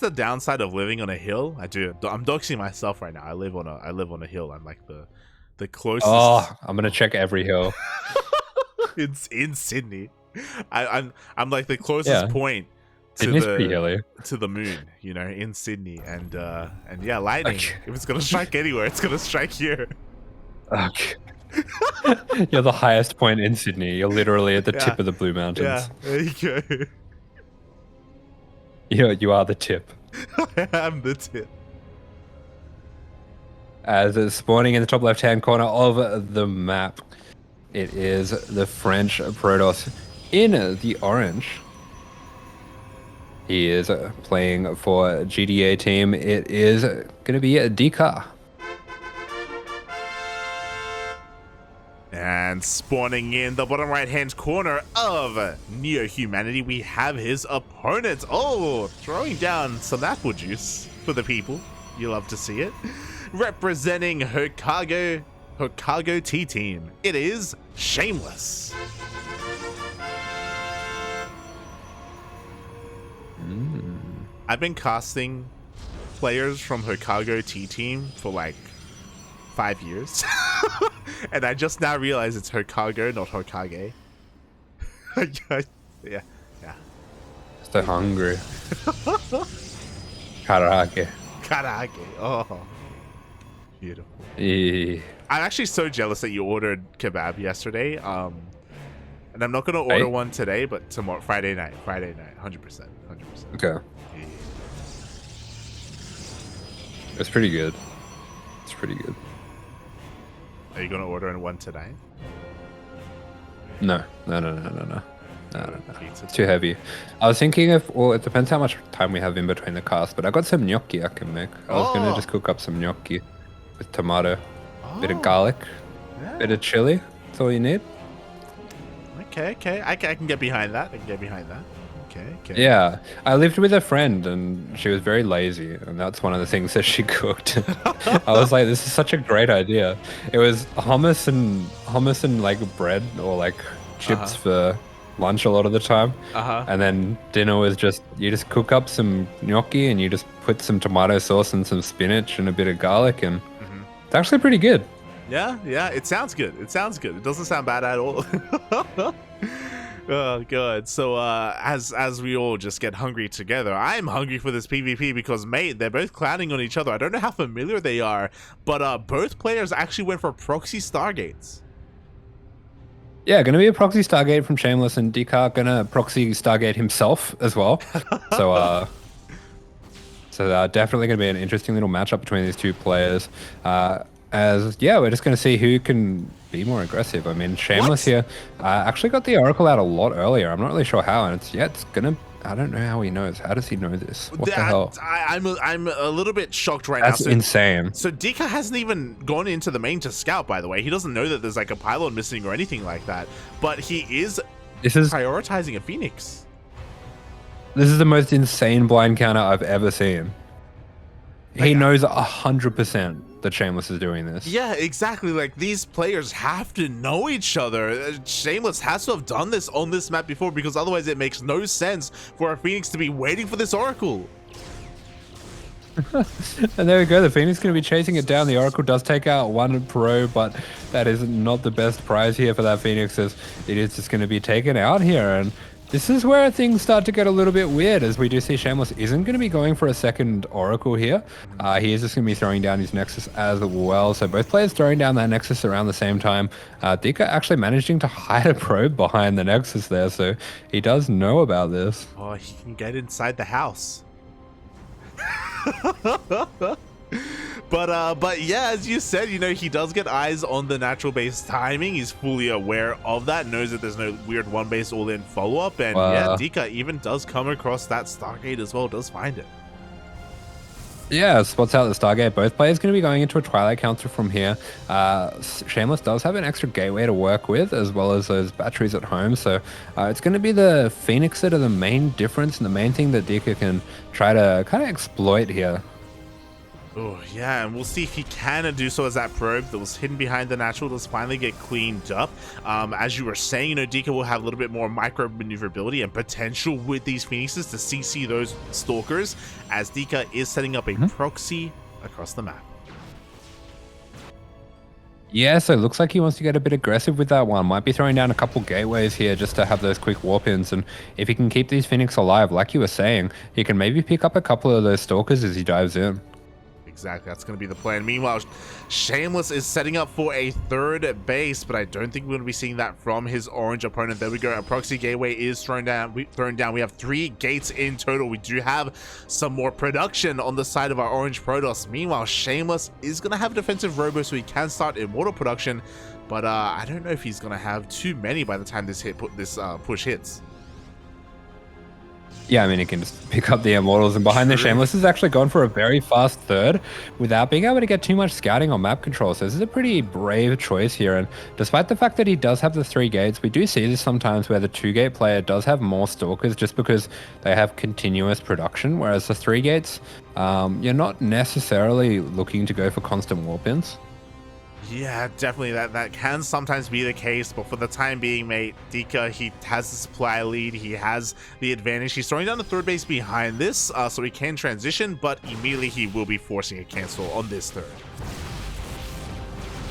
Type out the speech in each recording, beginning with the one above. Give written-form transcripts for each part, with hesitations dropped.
the downside of living on a hill. I'm doxing myself right now. I live on a hill. I'm like the closest. Oh, I'm gonna check every hill. in Sydney. I'm like the closest point to Sydney's pretty hilly. to the moon, you know, in Sydney, and yeah, lightning. Okay. If it's gonna strike anywhere, it's gonna strike here. Okay. You're the highest point in Sydney. You're literally at the tip of the Blue Mountains. Yeah, there you go. You are the tip. I am the tip. As it's spawning in the top left-hand corner of the map, it is the French Protoss in the orange. He is playing for GDA team. It is going to be Déca. And spawning in the bottom right-hand corner of Neo Humanity, we have his opponent. Oh, throwing down some apple juice for the people. You love to see it. Representing Hokago T team, it is Shameless. I've been casting players from Hokago T team for like 5 years. And I just now realized it's Hokago, not Hokage. yeah. So hungry. Karage. Oh, beautiful. I'm actually so jealous that you ordered kebab yesterday. And I'm not gonna order one today, but tomorrow, Friday night, 100%. Okay. Yeah. It's pretty good. It's pretty good. Are you gonna order one tonight? No. It's too heavy. I was thinking it depends how much time we have in between the casts, but I got some gnocchi I can make. I was gonna just cook up some gnocchi with tomato, bit of garlic, bit of chili. That's all you need. Okay. I can get behind that. Okay. Yeah, I lived with a friend and she was very lazy, and that's one of the things that she cooked. I was like, this is such a great idea. It was hummus and like bread or like chips for lunch a lot of the time. And then dinner was you just cook up some gnocchi and you just put some tomato sauce and some spinach and a bit of garlic, and it's actually pretty good. Yeah, it sounds good. It doesn't sound bad at all. Oh, good. So, as we all just get hungry together, I'm hungry for this PvP because, mate, they're both clowning on each other. I don't know how familiar they are, but both players actually went for proxy Stargates. Yeah, gonna be a proxy Stargate from Shameless, and Déca gonna proxy Stargate himself as well. So, definitely gonna be an interesting little matchup between these two players. We're just going to see who can be more aggressive. I mean, Shameless here actually got the Oracle out a lot earlier. I'm not really sure how, and it's gonna. I don't know how he knows. How does he know this? What the hell? I'm a little bit shocked right now. That's insane. So Déca hasn't even gone into the main to scout. By the way, he doesn't know that there's like a pylon missing or anything like that. But he is prioritizing a Phoenix. This is the most insane blind counter I've ever seen. He knows 100% that Shameless is doing this. Yeah, exactly. Like, these players have to know each other. Shameless has to have done this on this map before, because otherwise it makes no sense for a Phoenix to be waiting for this Oracle. And there we go. The Phoenix going to be chasing it down. The Oracle does take out one pro, but that is not the best prize here for that Phoenix, as it is just going to be taken out here. And this is where things start to get a little bit weird, as we do see Shameless isn't going to be going for a second Oracle here. He is just going to be throwing down his Nexus as well. So both players throwing down that Nexus around the same time. Déca actually managing to hide a probe behind the Nexus there, so he does know about this. Oh, he can get inside the house. But yeah, as you said, you know, he does get eyes on the natural base timing. He's fully aware of that, knows that there's no weird one base all in follow-up, and yeah, Déca even does come across that Stargate as well, does find it. Yeah, spots out the Stargate. Both players going to be going into a Twilight counter from here. Shameless does have an extra gateway to work with, as well as those batteries at home. So it's going to be the Phoenix that are the main difference and the main thing that Déca can try to kind of exploit here. Oh, yeah, and we'll see if he can do so as that probe that was hidden behind the natural does finally get cleaned up. As you were saying, Déca will have a little bit more micro maneuverability and potential with these Phoenixes to CC those Stalkers, as Déca is setting up a proxy across the map. Yeah, so it looks like he wants to get a bit aggressive with that one. Might be throwing down a couple gateways here just to have those quick warp-ins. And if he can keep these Phoenix alive, like you were saying, he can maybe pick up a couple of those Stalkers as he dives in. Exactly, that's going to be the plan. Meanwhile, Shameless is setting up for a third base, but I don't think we're going to be seeing that from his orange opponent. There we go. A proxy gateway is thrown down. We have 3 gates in total. We do have some more production on the side of our orange Protoss. Meanwhile, Shameless is going to have defensive robo, so he can start immortal production, but I don't know if he's going to have too many by the time this push hits. Yeah, I mean, he can just pick up the Immortals, and behind the Shameless is actually gone for a very fast third without being able to get too much scouting on map control. So this is a pretty brave choice here, and despite the fact that he does have the 3 gates, we do see this sometimes where the 2-gate player does have more Stalkers just because they have continuous production, whereas the 3 gates, you're not necessarily looking to go for constant warp-ins. Yeah, definitely. That can sometimes be the case, but for the time being, mate, Déca, he has the supply lead. He has the advantage. He's throwing down the third base behind this, so he can transition, but immediately he will be forcing a cancel on this third.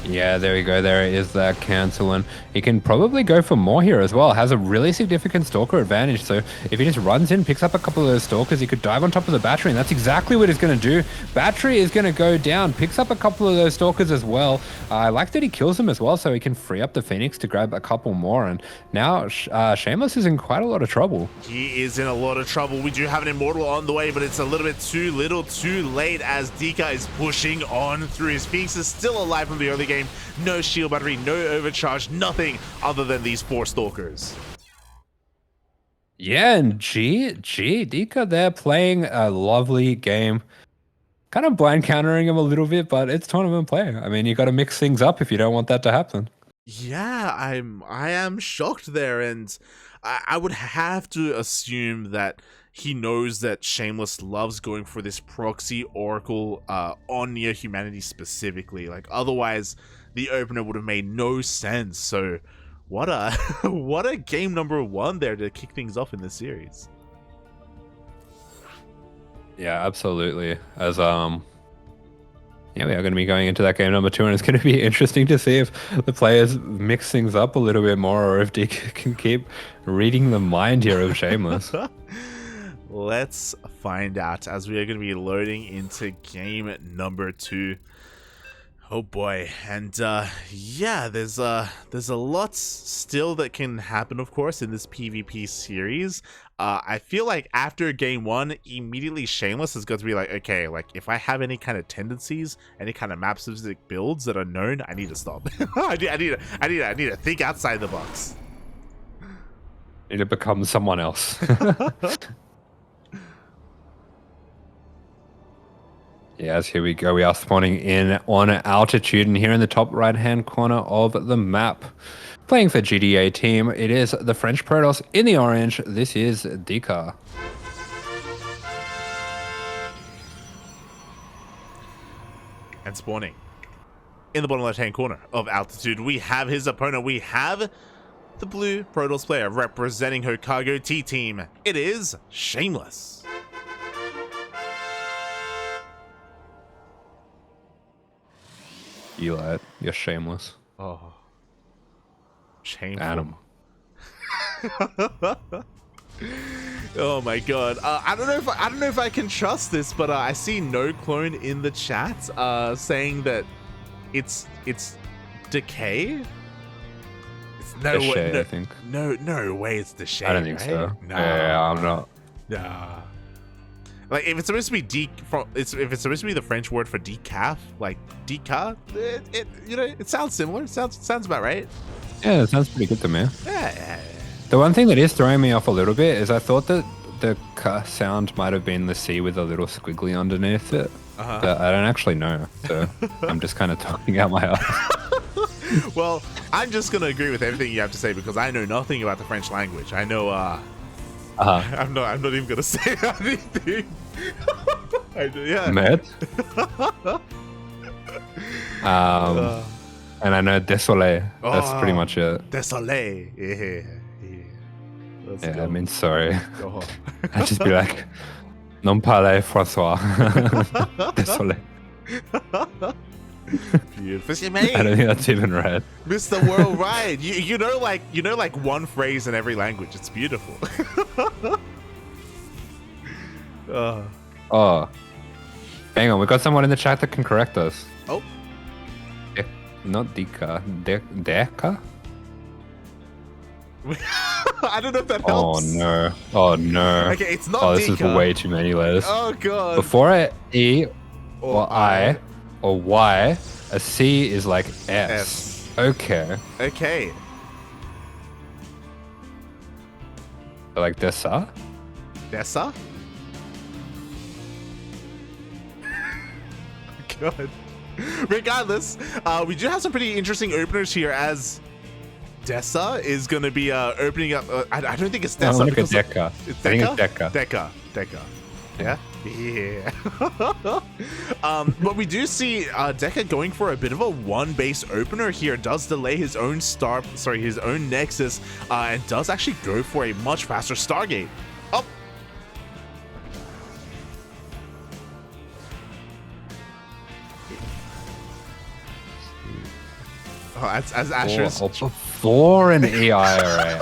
Yeah, there we go. There is that cancel, and he can probably go for more here as well. Has a really significant Stalker advantage, so if he just runs in, picks up a couple of those Stalkers, he could dive on top of the battery, and that's exactly what he's going to do. Battery is going to go down, picks up a couple of those Stalkers as well. I like that he kills them as well, so he can free up the Phoenix to grab a couple more, and now Shameless is in quite a lot of trouble. He is in a lot of trouble. We do have an Immortal on the way, but it's a little bit too little, too late, as Déca is pushing on through. His Phoenix is still alive from the early game. No shield battery, no overcharge, nothing other than these 4 Stalkers. Yeah, and Déca, they're playing a lovely game. Kind of blind countering him a little bit, but it's tournament play. I mean, you got to mix things up if you don't want that to happen. Yeah, I am shocked there, and I would have to assume that he knows that Shameless loves going for this proxy Oracle on Near Humanity specifically. Like, otherwise, the opener would have made no sense. So, what a what a game number 1 there to kick things off in this series. Yeah, absolutely. As yeah, we are going to be going into that game number 2, and it's going to be interesting to see if the players mix things up a little bit more, or if Déca can keep reading the mind here of Shameless. Let's find out as we are going to be loading into game number 2. Oh boy, and yeah, there's a lot still that can happen, of course, in this PvP series. I feel like after game 1, immediately Shameless is going to be like, okay, like if I have any kind of tendencies, any kind of map specific builds that are known, I need to stop. I need to think outside the box. Need to become someone else. Yes, here we go. We are spawning in on altitude, and here in the top right-hand corner of the map, playing for GDA team, it is the French Protoss in the orange. This is Déca. And spawning in the bottom left-hand corner of altitude, we have his opponent. We have the blue Protoss player representing Hokago T-Team. It is Shameless. Eli, you're shameless. Oh, shameful. Adam. Oh my god. I don't know if I can trust this, but I see No Clone in the chat saying that it's Decay. It's no way. No, I think. No way. It's Decay. I don't think right? so. No, Yeah, I'm not. Nah. Like if it's supposed to be if it's supposed to be the French word for decaf, like deca, it you know, it sounds similar. It sounds about right. Yeah, it sounds pretty good to me. Yeah. The one thing that is throwing me off a little bit is I thought that the K sound might have been the C with a little squiggly underneath it. But I don't actually know, so I'm just kind of talking out my ass. Well, I'm just gonna agree with everything you have to say because I know nothing about the French language. I know I'm not even gonna say anything. Yeah. Met. And I know Désolé. That's pretty much it. Désolé. Yeah. Let's Yeah, go. I mean, sorry. Oh. I'd just be like, non parle François. Désolé. Beautiful. I don't think that's even right. Mr. Worldwide. You know like one phrase in every language. It's beautiful. Oh. Hang on, we got someone in the chat that can correct us. Oh. Not Déca. Déca? I don't know if that helps. Oh no. Oh no. Okay, it's not Oh, this Déca. is way too many letters. Oh god. Before a E or I or Y, a C is like S. Okay. Okay. Like Déca? Déca? God. Regardless, we do have some pretty interesting openers here as Déca is going to be opening up. I don't think it's Déca. No, look at Déca. It's I think Déca? it's Déca. Déca. Yeah? Yeah. But we do see Déca going for a bit of a one-base opener here. Does delay his own his own Nexus, and does actually go for a much faster Stargate. Oh. As Asher's. Before an EI array.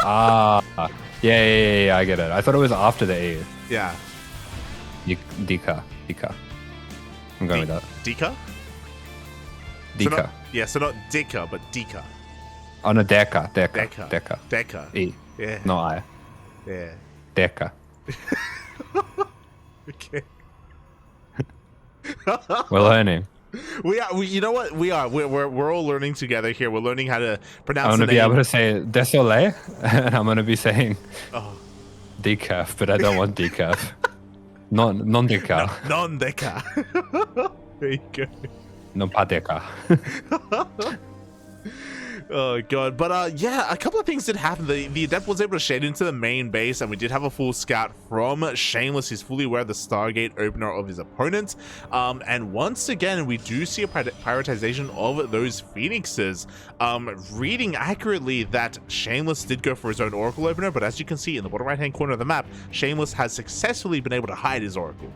Yeah, I get it. I thought it was after the E. Yeah. Déca. I'm going with that. Déca? Déca. So not Déca, but Déca. Oh no, Déca. Déca. E. Yeah. No I. Yeah. Déca. Okay. We're learning. You know what? We're all learning together here. We're learning how to pronounce I'm going to the be name. able to say Désolé, and I'm going to be saying Oh. decaf, but I don't want decaf. Non-decal. Non-Déca. There you go. Non pas deca. Oh god, but yeah, a couple of things did happen. The Adept was able to shade into the main base, and we did have a full scout from Shameless. He's fully aware of the Stargate opener of his opponent, and once again we do see a prioritization of those Phoenixes. Reading accurately that Shameless did go for his own Oracle opener, but as you can see in the bottom right hand corner of the map, Shameless has successfully been able to hide his Oracle.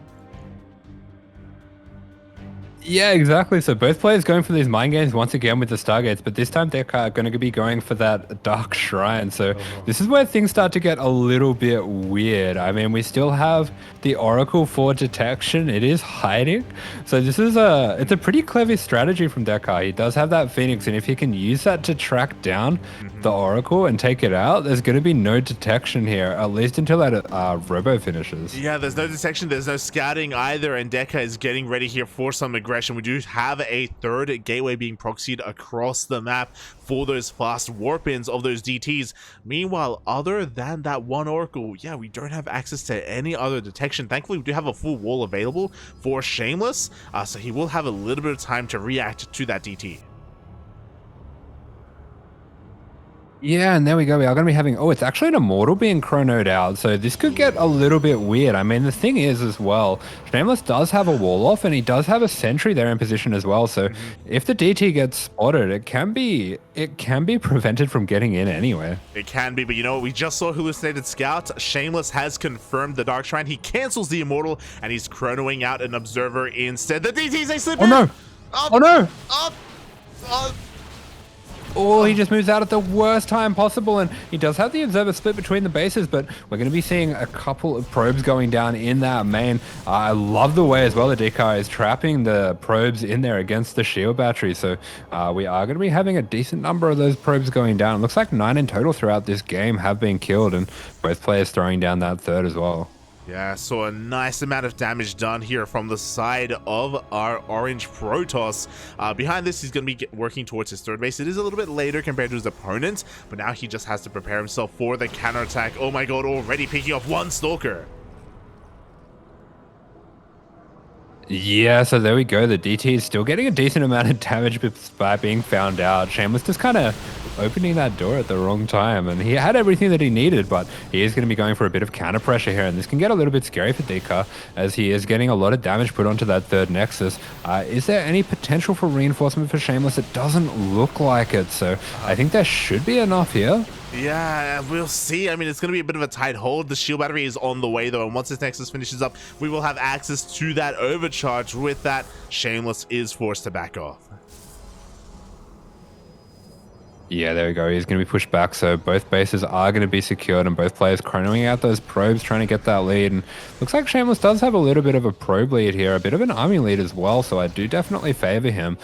Yeah, exactly. So both players going for these mind games once again with the Stargates, but this time they're going to be going for that Dark Shrine. So this is where things start to get a little bit weird. I mean, we still have the Oracle for detection. It is hiding. So this is it's a pretty clever strategy from Déca. He does have that Phoenix, and if he can use that to track down the Oracle and take it out, there's going to be no detection here, at least until that Robo finishes. Yeah, there's no detection, there's no scouting either, and Déca is getting ready here for some aggression. We do have a third gateway being proxied across the map for those fast warp-ins of those DTs. Meanwhile, other than that one Oracle, yeah, we don't have access to any other detection. Thankfully, we do have a full wall available for Shameless, so he will have a little bit of time to react to that DT. Yeah, and there we go. We are going to be having... Oh, it's actually an Immortal being chronoed out, so this could get a little bit weird. I mean, the thing is as well, Shameless does have a wall off, and he does have a sentry there in position as well, so if the DT gets spotted, it can be prevented from getting in anyway. It can be, but you know what? We just saw Hallucinated Scout. Shameless has confirmed the Dark Shrine. He cancels the Immortal, and he's chronoing out an Observer instead. The DTs, they slip in! No! Oh no! Oh, he just moves out at the worst time possible, and he does have the Observer split between the bases, but we're going to be seeing a couple of probes going down in that main. I love the way as well that Déca is trapping the probes in there against the shield battery, so we are going to be having a decent number of those probes going down. It looks like 9 in total throughout this game have been killed, and both players throwing down that third as well. Yeah, so a nice amount of damage done here from the side of our orange Protoss. Behind this, he's going to be working towards his third base. It is a little bit later compared to his opponent, but now he just has to prepare himself for the counterattack. Oh my god, already picking off one Stalker. Yeah, so there we go. The DT is still getting a decent amount of damage by being found out. Shameless just kind of opening that door at the wrong time. And he had everything that he needed, but he is going to be going for a bit of counter pressure here. And this can get a little bit scary for Déca, as he is getting a lot of damage put onto that third Nexus. Is there any potential for reinforcement for Shameless? It doesn't look like it. So I think there should be enough here. Yeah, we'll see. I mean, it's going to be a bit of a tight hold. The shield battery is on the way, though, and once this Nexus finishes up, we will have access to that overcharge. With that, Shameless is forced to back off. Yeah, there we go. He's going to be pushed back, so both bases are going to be secured, and both players chronoing out those probes, trying to get that lead. And looks like Shameless does have a little bit of a probe lead here, a bit of an army lead as well, so I do definitely favor him.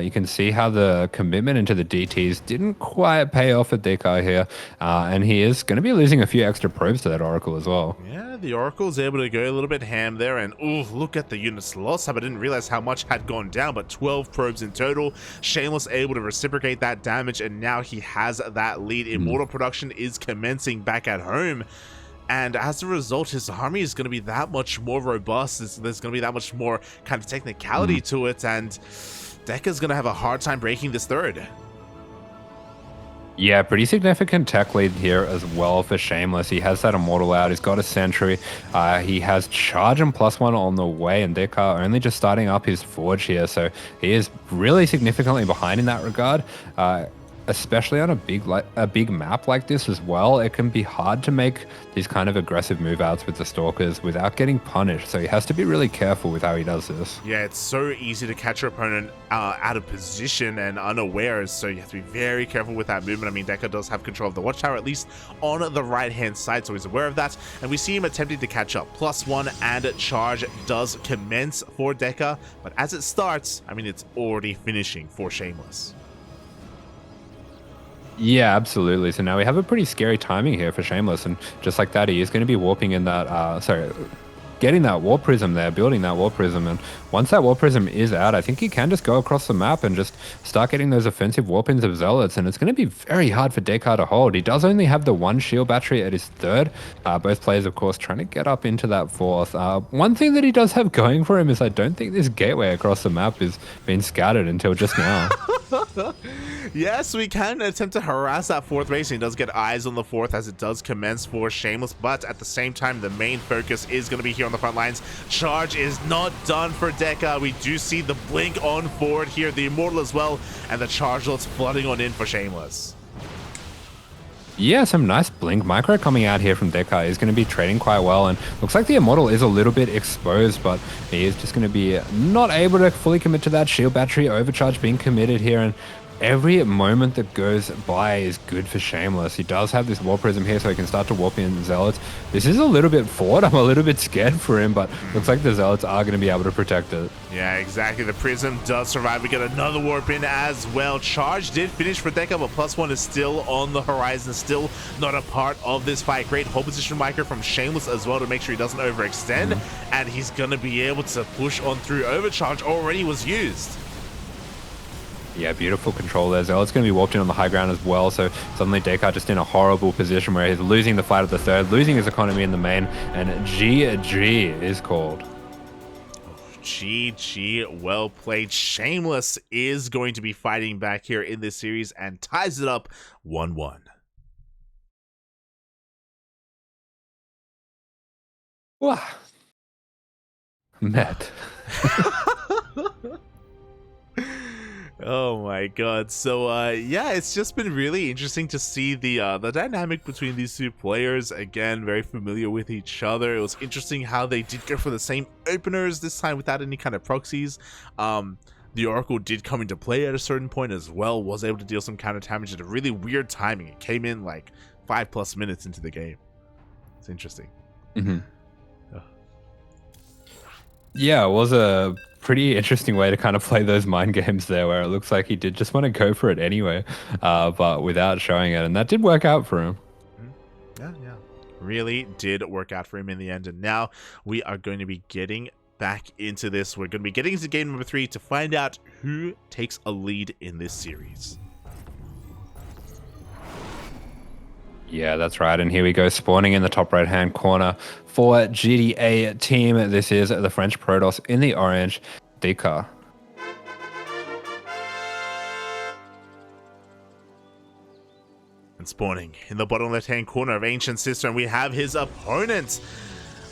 You can see how the commitment into the DTs didn't quite pay off at Déca here, and he is going to be losing a few extra probes to that Oracle as well. Yeah, the Oracle is able to go a little bit ham there, and ooh, look at the units lost. I didn't realize how much had gone down, but 12 probes in total. Shameless able to reciprocate that damage, and now he has that lead. Immortal production is commencing back at home, and as a result, his army is going to be that much more robust. There's going to be that much more kind of technicality to it, and Déca's going to have a hard time breaking this third. Yeah, pretty significant tech lead here as well for Shameless. He has that Immortal out. He's got a Sentry. He has Charge and +1 on the way, and Déca only just starting up his Forge here. So he is really significantly behind in that regard. Especially on a big map like this as well, it can be hard to make these kind of aggressive move outs with the Stalkers without getting punished. So he has to be really careful with how he does this. Yeah, it's so easy to catch your opponent out of position and unawares, so you have to be very careful with that movement. I mean, Déca does have control of the watchtower, at least on the right-hand side, so he's aware of that. And we see him attempting to catch up. +1 and charge does commence for Déca, but as it starts, I mean, it's already finishing for Shameless. Yeah, absolutely. So now we have a pretty scary timing here for Shameless, and just like that, he is going to be warping in that, getting that Warp Prism there, building that Warp Prism, and once that Warp Prism is out, I think he can just go across the map and just start getting those offensive warp-ins of Zealots, and it's going to be very hard for Déca to hold. He does only have the one shield battery at his third. Both players, of course, trying to get up into that fourth. One thing that he does have going for him is I don't think this gateway across the map is being scattered until just now. Yes, we can attempt to harass that fourth base, and he does get eyes on the fourth as it does commence for Shameless, but at the same time, the main focus is going to be here on the front lines. Charge is not done for Déca. We do see the blink on forward here, the Immortal as well, and the charge loads flooding on in for Shameless. Yeah, some nice blink micro coming out here from Déca. He's going to be trading quite well, and looks like the Immortal is a little bit exposed, but he is just going to be not able to fully commit to that shield battery. Overcharge being committed here, and every moment that goes by is good for Shameless. He does have this Warp Prism here, so he can start to warp in Zealots. This is a little bit forward. I'm a little bit scared for him, but looks like the Zealots are going to be able to protect it. Yeah, exactly. The Prism does survive. We get another warp in as well. Charge did finish for Déca, but +1 is still on the horizon, still not a part of this fight. Great hold position micro from Shameless as well to make sure he doesn't overextend, and he's going to be able to push on through. Overcharge already was used. Yeah, beautiful control there. Zealot's going to be warped in on the high ground as well, so suddenly Déca just in a horrible position where he's losing the fight of the third, losing his economy in the main, and GG is called. GG, well played. Shameless is going to be fighting back here in this series and ties it up 1-1. Wow. Matt. Oh my god. So yeah, it's just been really interesting to see the dynamic between these two players. Again, very familiar with each other. It was interesting how they did go for the same openers this time without any kind of proxies. The Oracle did come into play at a certain point as well, was able to deal some counter damage at a really weird timing. It came in like 5+ minutes into the game. It's interesting. Yeah, it was a pretty interesting way to kind of play those mind games there, where it looks like he did just want to go for it anyway, but without showing it, and that did work out for him. Yeah, really did work out for him in the end, and now we are going to be getting back into this. We're going to be getting into game number 3 to find out who takes a lead in this series. Yeah, that's right. And here we go, spawning in the top right-hand corner for GDA team. This is the French Protoss in the orange, Déca. And spawning in the bottom left-hand corner of Ancient Sister, and we have his opponent.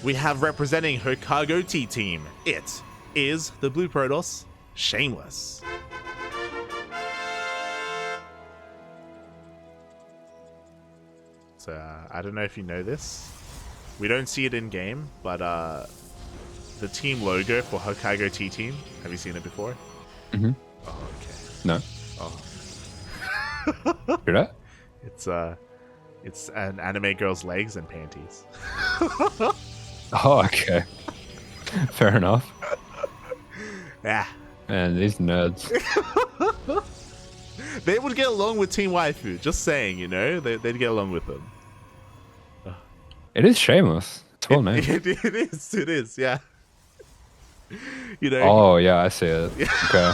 We have representing her Cargo T team. It is the Blue Protoss, Shameless. So, I don't know if you know this. We don't see it in-game, but the team logo for her Cargo T team, have you seen it before? Mm-hmm. Oh, okay. No. Oh. Hear that? It's an anime girl's legs and panties. Oh, okay. Fair enough. Yeah. Man, these nerds. They would get along with Team Waifu, just saying, you know? They'd get along with them. It is Shameless. It's well named. It is, yeah. You know? Oh, yeah, I see it. Okay.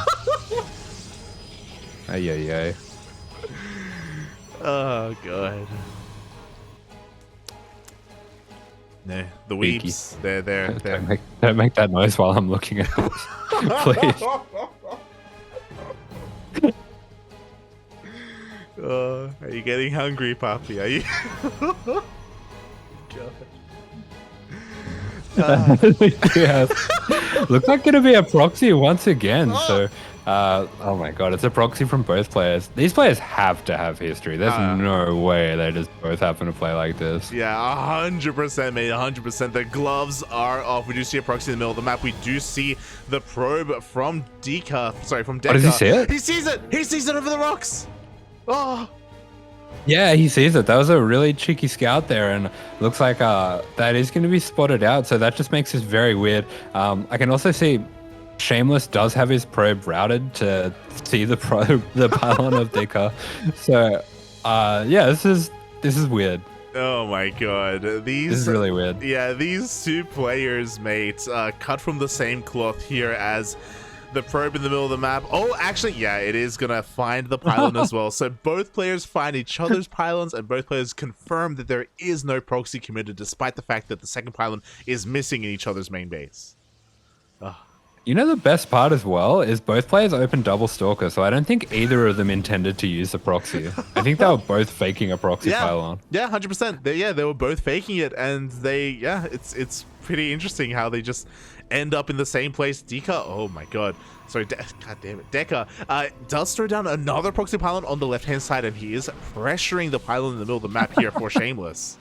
Ay. Oh, God. No, the weeps. They're Don't make that noise while I'm looking at it. Please. Are you getting hungry, Papi? Are you? God. Yes. Looks like gonna be a proxy once again. So, oh my god, it's a proxy from both players. These players have to have history. There's no way they just both happen to play like this. Yeah, 100%, mate. 100%. The gloves are off. We do see a proxy in the middle of the map. We do see the probe from Déca. Sorry, from Déca. Oh, does he see it? He sees it. He sees it over the rocks. Oh. Yeah, he sees it. That was a really cheeky scout there, and looks like that is going to be spotted out. So that just makes this very weird. I can also see Shameless does have his probe routed to see the pylon of Déca. So, yeah, this is weird. Oh my god, this is really weird. Yeah, these two players, mate, cut from the same cloth here as the probe in the middle of the map. Oh, actually, yeah, it is gonna find the pylon as well. So both players find each other's pylons, and both players confirm that there is no proxy committed, despite the fact that the second pylon is missing in each other's main base. You know, the best part as well is both players open double stalker, so I don't think either of them intended to use the proxy. I think they were both faking a proxy pylon. Yeah, 100%. They were both faking it, and it's pretty interesting how they just end up in the same place. Déca, oh my god. Sorry, god damn it. Déca does throw down another proxy pylon on the left-hand side, and he is pressuring the pylon in the middle of the map here for Shameless.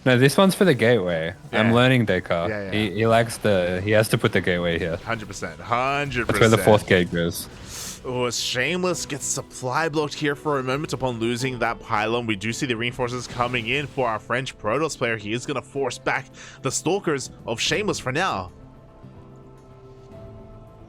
No, this one's for the gateway. Yeah. I'm learning Déca. Yeah. He has to put the gateway here. 100%. 100%. That's where the fourth gate goes. Oh, Shameless gets supply blocked here for a moment upon losing that pylon. We do see the reinforcements coming in for our French Protoss player. He is going to force back the stalkers of Shameless for now.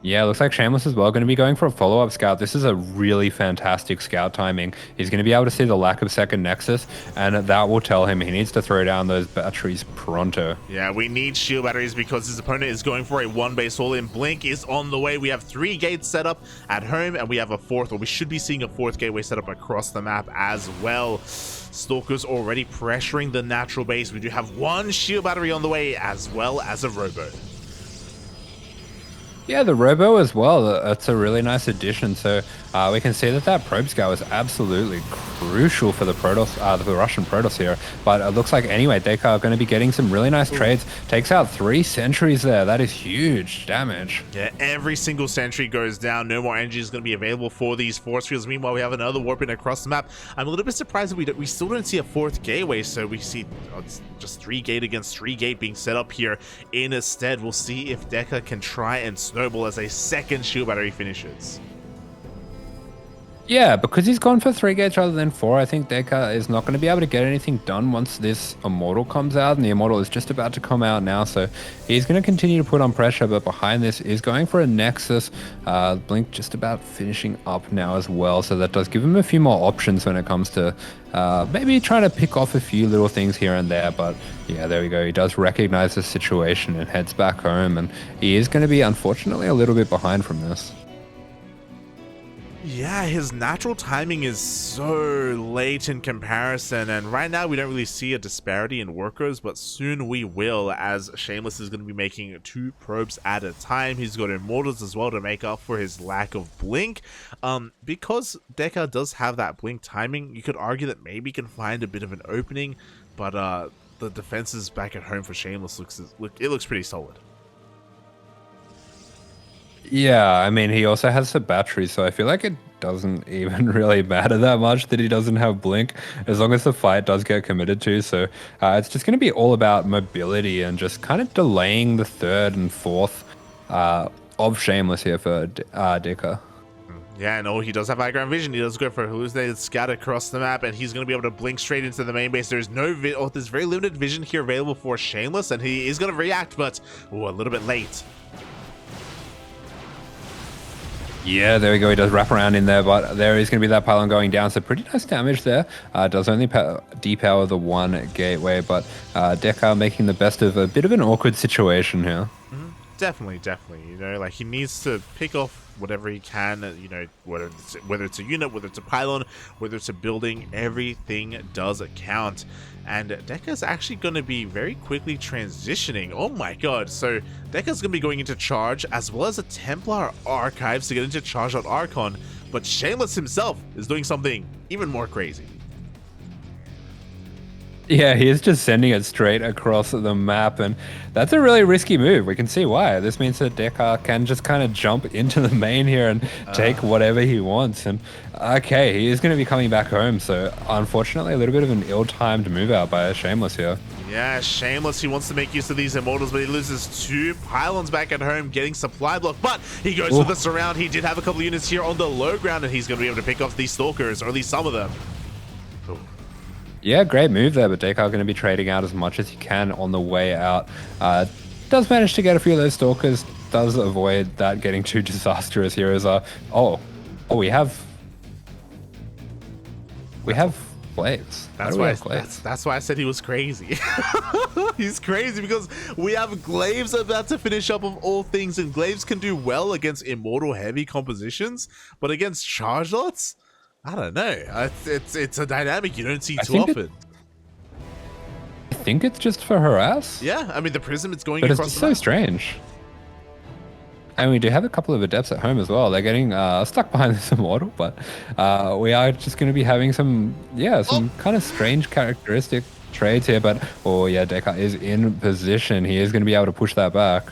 Yeah, looks like Shameless as well going to be going for a follow-up scout. This is a really fantastic scout timing. He's going to be able to see the lack of second nexus, and that will tell him he needs to throw down those batteries pronto. Yeah, we need shield batteries because his opponent is going for a one-base all-in. Blink is on the way. We have 3 gates set up at home, and we have a fourth, or we should be seeing a 4th gateway set up across the map as well. Stalkers already pressuring the natural base. We do have 1 shield battery on the way, as well as a robo. Yeah, the robo as well. That's a really nice addition. So we can see that probe scout is absolutely crucial for the Protoss, the Russian Protoss here. But it looks like anyway, Déca are going to be getting some really nice trades. Takes out 3 sentries there. That is huge damage. Yeah, every single sentry goes down. No more energy is going to be available for these force fields. Meanwhile, we have another warp in across the map. I'm a little bit surprised that we still don't see a 4th gateway. So we see it's just 3 gate against 3 gate being set up here instead. We'll see if Déca can try and snowball as a 2nd shield battery finishes. Yeah, because he's gone for 3 gates rather than 4, I think Déca is not going to be able to get anything done once this Immortal comes out, and the Immortal is just about to come out now, so he's going to continue to put on pressure, but behind this is going for a Nexus. Blink just about finishing up now as well, so that does give him a few more options when it comes to maybe trying to pick off a few little things here and there, but yeah, there we go. He does recognize the situation and heads back home, and he is going to be, unfortunately, a little bit behind from this. Yeah, his natural timing is so late in comparison, and right now we don't really see a disparity in workers, but soon we will, as Shameless is going to be making 2 probes at a time. He's got Immortals as well to make up for his lack of Blink. Because Déca does have that Blink timing, you could argue that maybe he can find a bit of an opening, but the defenses back at home for Shameless looks pretty solid. Yeah, I mean, he also has the battery, so I feel like it doesn't even really matter that much that he doesn't have Blink, as long as the fight does get committed to. So it's just going to be all about mobility and just kind of delaying the 3rd and 4th of Shameless here for Déca. Yeah, no, he does have high ground vision. He does go for a hallucinated scout across the map, and he's going to be able to blink straight into the main base. There's there's very limited vision here available for Shameless, and he is going to react, but a little bit late. Yeah, there we go. He does wrap around in there, but there is going to be that pylon going down. So pretty nice damage there. Does only depower the 1 gateway, but Déca making the best of a bit of an awkward situation here. Definitely. You know, like he needs to pick off whatever he can. You know, whether it's a unit, whether it's a pylon, whether it's a building, everything does count. And Déca's actually going to be very quickly transitioning. Oh my god! So Déca's going to be going into charge as well as a Templar Archives to get into charge on Archon. But Shameless himself is doing something even more crazy. Yeah, he is just sending it straight across the map, and that's a really risky move. We can see why. This means that Déca can just kind of jump into the main here and take whatever he wants. And okay, he is going to be coming back home, so unfortunately a little bit of an ill-timed move out by Shameless here. Yeah, Shameless, he wants to make use of these Immortals, but he loses 2 pylons back at home, getting supply block, but he goes for the surround. He did have a couple of units here on the low ground, and he's going to be able to pick off these Stalkers, or at least some of them. Yeah, great move there, but Déca going to be trading out as much as he can on the way out. Does manage to get a few of those Stalkers, does avoid that getting too disastrous here as we have Glaives. That's why I said he was crazy. He's crazy because we have Glaives about to finish up of all things, and Glaives can do well against immortal heavy compositions, but against charge lots, I don't know. It's a dynamic you don't see too often. I think it's just for harass. Yeah, I mean the prism is going but across. It's so strange. And we do have a couple of adepts at home as well. They're getting stuck behind this immortal, but we are just going to be having some kind of strange characteristic trades here. But Déca is in position. He is going to be able to push that back.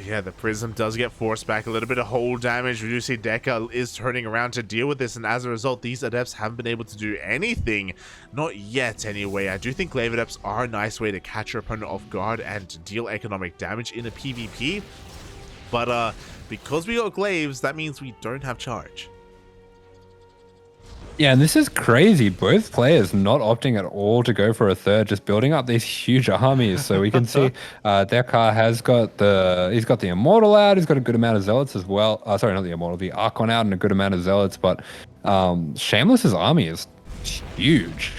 Yeah, the prism does get forced back. A little bit of hold damage. We do see Déca is turning around to deal with this, and as a result, these adepts haven't been able to do anything. Not yet, anyway. I do think glaive adepts are a nice way to catch your opponent off guard and to deal economic damage in a PvP. But because we got glaives, that means we don't have charge. Yeah, and this is crazy. Both players not opting at all to go for a third, just building up these huge armies. So we can see Déca has got the Immortal out. He's got a good amount of Zealots as well. Sorry, not the Immortal, the Archon out and a good amount of Zealots. But Shameless's army is huge.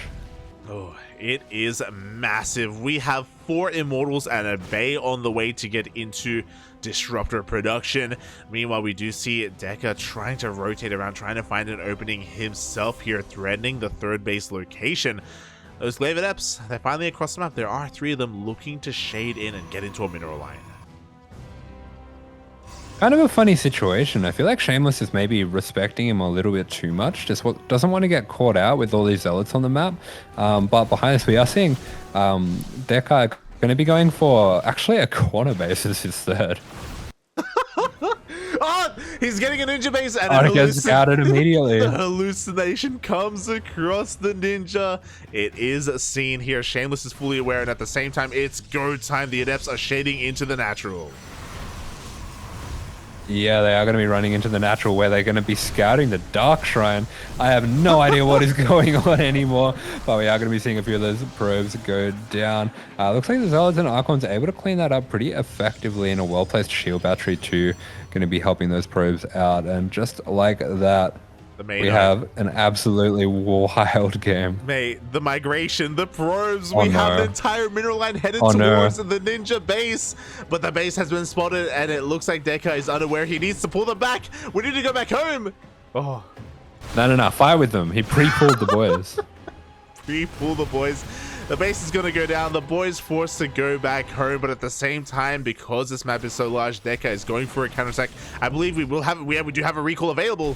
Oh, it is massive. We have 4 Immortals and a Bay on the way to get into Disruptor production. Meanwhile, we do see Déca trying to rotate around, trying to find an opening himself here, threatening the third base location. Those glaive adepts, they're finally across the map. There are 3 of them looking to shade in and get into a mineral line. Kind of a funny situation. I feel like Shameless is maybe respecting him a little bit too much. Just doesn't want to get caught out with all these zealots on the map. But behind us, we are seeing Déca going to be going for actually a corner base as his third. Oh, he's getting a ninja base and it gets scouted immediately. The hallucination comes across the ninja. It is seen here. Shameless is fully aware, and at the same time, it's go time. The adepts are shading into the natural. Yeah, they are going to be running into the natural where they're going to be scouting the Dark Shrine. I have no idea what is going on anymore, but we are going to be seeing a few of those probes go down. Looks like the Zealots and Archons are able to clean that up pretty effectively, in a well-placed shield battery too, going to be helping those probes out. And just like that, we have an absolutely wild game. Mate, the migration, the probes, we have the entire mineral line headed towards the ninja base, but the base has been spotted and it looks like Déca is unaware. He needs to pull them back. We need to go back home. Oh, No. Fire with them. He pre-pulled the boys. pre-pull the boys. The base is going to go down. The boys forced to go back home, but at the same time, because this map is so large, Déca is going for a counterattack. I believe we do have a recall available.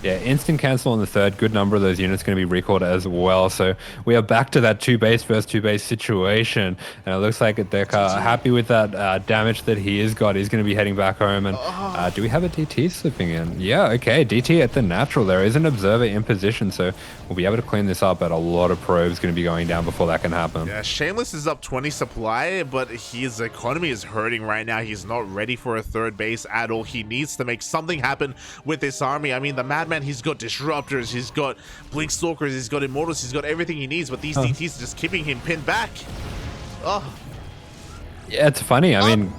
Yeah, instant cancel on the third. Good number of those units going to be recalled as well. So we are back to that 2 base versus 2 base situation. And it looks like Déca happy with that damage that he has got. He's going to be heading back home. And do we have a DT slipping in? Yeah, okay. DT at the natural. There is an observer in position. So we'll be able to clean this up. But a lot of probes going to be going down before that can happen. Yeah, Shameless is up 20 supply, but his economy is hurting right now. He's not ready for a third base at all. He needs to make something happen with this army. I mean, the Madman, he's got disruptors, he's got blink stalkers, he's got immortals, he's got everything he needs, but these DTs are just keeping him pinned back. Oh yeah, it's funny. I mean,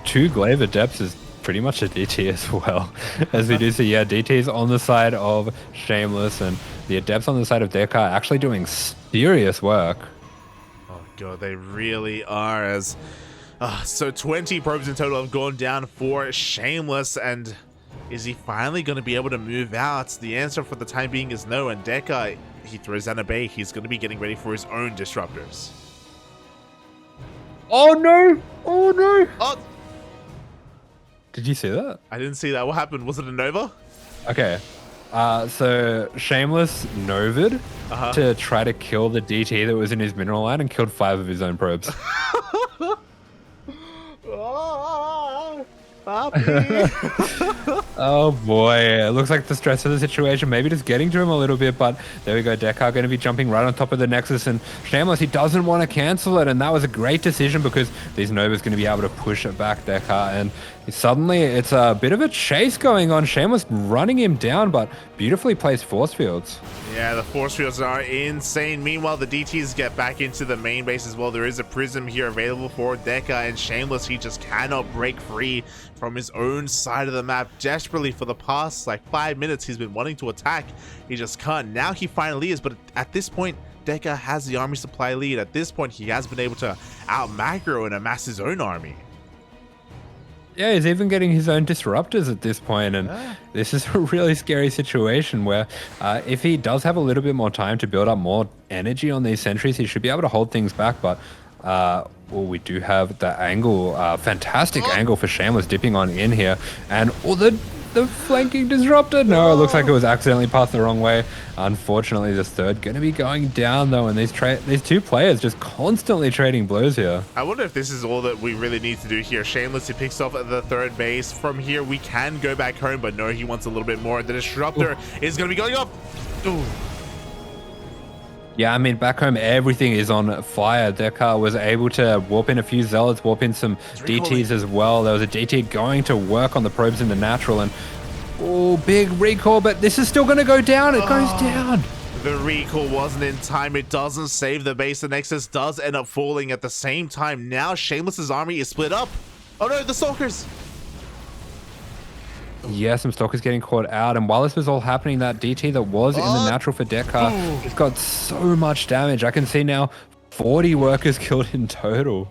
2 glaive adepts is pretty much a DT as well, as we do see. Yeah, DTs on the side of Shameless, and the adepts on the side of Déca are actually doing serious work. Oh god, they really are. As so 20 probes in total have gone down for Shameless, and is he finally going to be able to move out? The answer for the time being is no, and Déca, he throws down a bay. He's going to be getting ready for his own disruptors. Oh no! Oh no! Oh, did you see that? I didn't see that. What happened? Was it a Nova? Okay. So Shameless Novid to try to kill the DT that was in his mineral line and killed 5 of his own probes. Oh boy, it looks like the stress of the situation maybe just getting to him a little bit, but there we go. Déca going to be jumping right on top of the Nexus, and Shameless, he doesn't want to cancel it, and that was a great decision because these Novas going to be able to push it back Déca, and suddenly it's a bit of a chase going on. Shameless running him down, but beautifully placed force fields. Yeah, the force fields are insane. Meanwhile, the DTs get back into the main base as well. There is a prism here available for Déca, and Shameless, he just cannot break free from his own side of the map. Desperately for the past like 5 minutes, he's been wanting to attack. He just can't. Now he finally is, but at this point, Déca has the army supply lead. At this point, he has been able to out macro and amass his own army. Yeah, he's even getting his own disruptors at this point, and this is a really scary situation where if he does have a little bit more time to build up more energy on these sentries, he should be able to hold things back, but well, we do have the angle, fantastic angle for Shameless dipping on in here, and the flanking disruptor. No, it looks like it was accidentally passed the wrong way. Unfortunately, this third going to be going down though, and these 2 players just constantly trading blows here. I wonder if this is all that we really need to do here. Shameless, he picks off at the third base. From here, we can go back home, but no, he wants a little bit more. The disruptor is going to be going up. Ooh. Yeah, I mean, back home, everything is on fire. Déca was able to warp in a few zealots, warp in some DTs as well. There was a DT going to work on the probes in the natural, and big recall, but this is still going to go down. It goes down. The recall wasn't in time. It doesn't save the base. The Nexus does end up falling at the same time. Now Shameless's army is split up. Oh no, the Stalkers. Yeah, some Stalkers getting caught out, and while this was all happening, that DT that was in the natural for Déca just got so much damage. I can see now 40 workers killed in total.